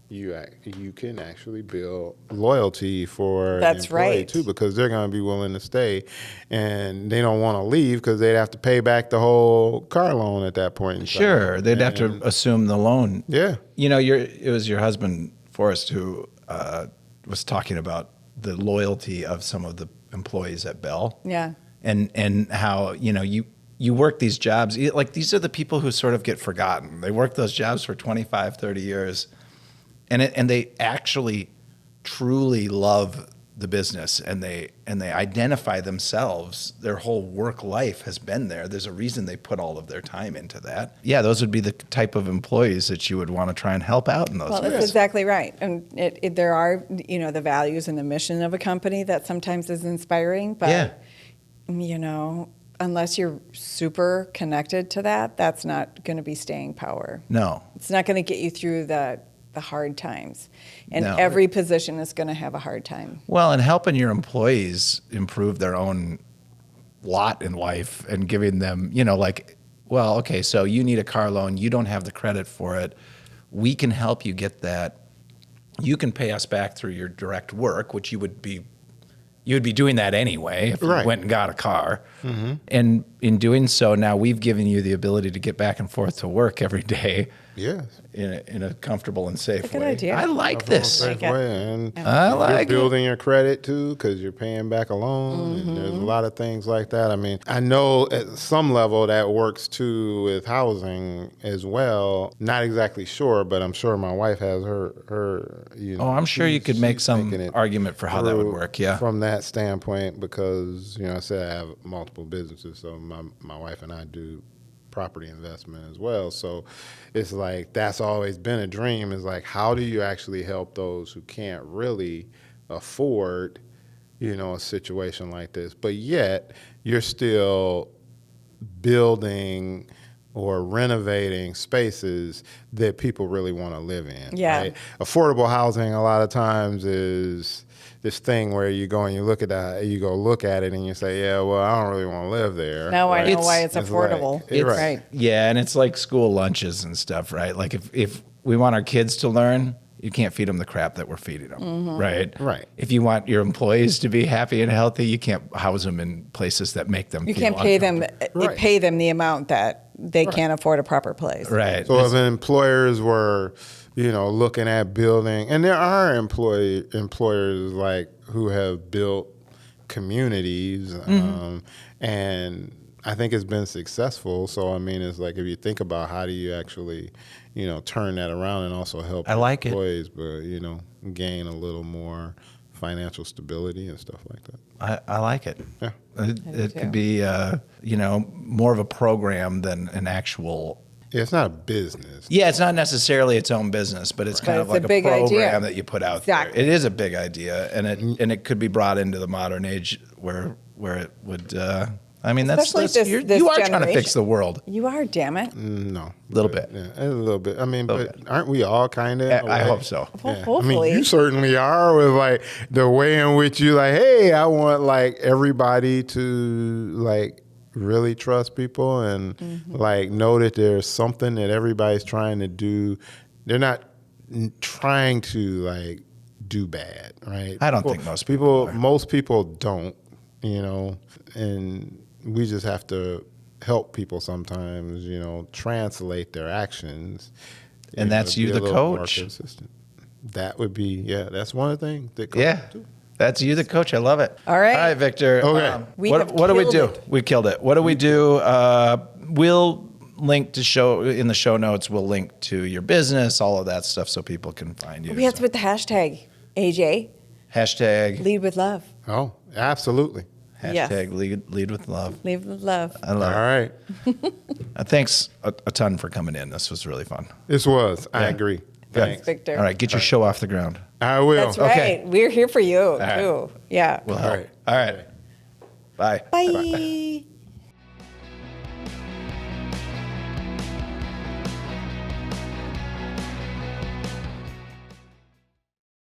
you can actually build loyalty for an That's employee right. too, because they're going to be willing to stay, and they don't want to leave because they'd have to pay back the whole car loan at that point in time. Sure, they'd have to assume the loan. Yeah. It was your husband, Forrest, who was talking about the loyalty of some of the employees at Bell. Yeah. And how, you work these jobs, like these are the people who sort of get forgotten. They work those jobs for 25, 30 years, and they actually truly love the business, and they identify themselves. Their whole work life has been there. There's a reason they put all of their time into that. Yeah, those would be the type of employees that you would want to try and help out in those Well, areas. that's exactly right. And there are, the values and the mission of a company that sometimes is inspiring, but, Yeah. Unless you're super connected to that, that's not going to be staying power. No. It's not going to get you through the hard times. And No. every position is going to have a hard time. Well, and helping your employees improve their own lot in life and giving them, okay, so you need a car loan. You don't have the credit for it. We can help you get that. You can pay us back through your direct work, which you would be doing that anyway if you Right. went and got a car. And in doing so, now we've given you the ability to get back and forth to work every day Yes. in a comfortable and safe That's a good way. idea. I like this. Safe it. way. And I like you're it. building your credit too, because you're paying back a loan, and there's a lot of things like that. I mean, I know at some level that works too with housing as well. Not exactly sure, but I'm sure my wife has her. Oh, I'm sure you could make she's some thinking it argument for how that would through work. Yeah. From that standpoint, because I said I have multiple businesses, so my wife and I do property investment as well. So it's like that's always been a dream, is like, how do you actually help those who can't really afford a situation like this, but yet you're still building or renovating spaces that people really want to live in. Yeah. Right? Affordable housing a lot of times is this thing where you go and you look at it and you say, yeah, well, I don't really want to live there. Now I know It's- why it's it's affordable. like- it's- right. Yeah, and it's like school lunches and stuff, right? Like if we want our kids to learn, you can't feed them the crap that we're feeding them, right? Right. If you want your employees to be happy and healthy, you can't house them in places that make them You feel can't pay them Right. pay them the amount that they can't afford a proper place. Right. So if employers were, looking at building, and there are employers like who have built communities, and I think it's been successful. So I mean, it's like if you think about how do you actually, turn that around and also help I like it. employees, but gain a little more financial stability and stuff like that. I like it. Yeah. It too. could be, more of a program than an actual. Yeah, it's not a business. Yeah, it's not necessarily its own business, but it's kind But of it's like a a big program idea. that you put out Exactly. there. It is a big idea, and it could be brought into the modern age where it would I mean, Especially that's this you are trying to generation. fix the world. You are, damn it. No. A little bit. Yeah, a little bit. I mean, but aren't we all kind of? I hope so. Well, Yeah. I hopefully. mean, you certainly are with like the way in which you like, hey, I want like everybody to like really trust people and like know that there's something that everybody's trying to do. They're not trying to like do bad, right? I don't think most people are. Most people don't, you know, and we just have to help people sometimes, you know, translate their actions. And that's be you, a the little more coach. consistent. That would be, that's one of the things that coaches do. That's you, the coach. I love it. All right. All right, Victor. Okay. What do we do? killed it. We killed it. What do we do? We'll link to show in the show notes. We'll link to your business, all of that stuff, so people can find you. We have to put the hashtag, AJ, Hashtag lead with love. Oh, absolutely. Yes. lead with love. Lead with love. I All love right. it. Thanks a ton for coming in. This was really fun. This was. I agree. Good. Thanks. Victor. All right, get your show off the ground. I will. That's right. Okay. We're here for you, right. too. Yeah. We'll All help. right. All right. Bye. Bye.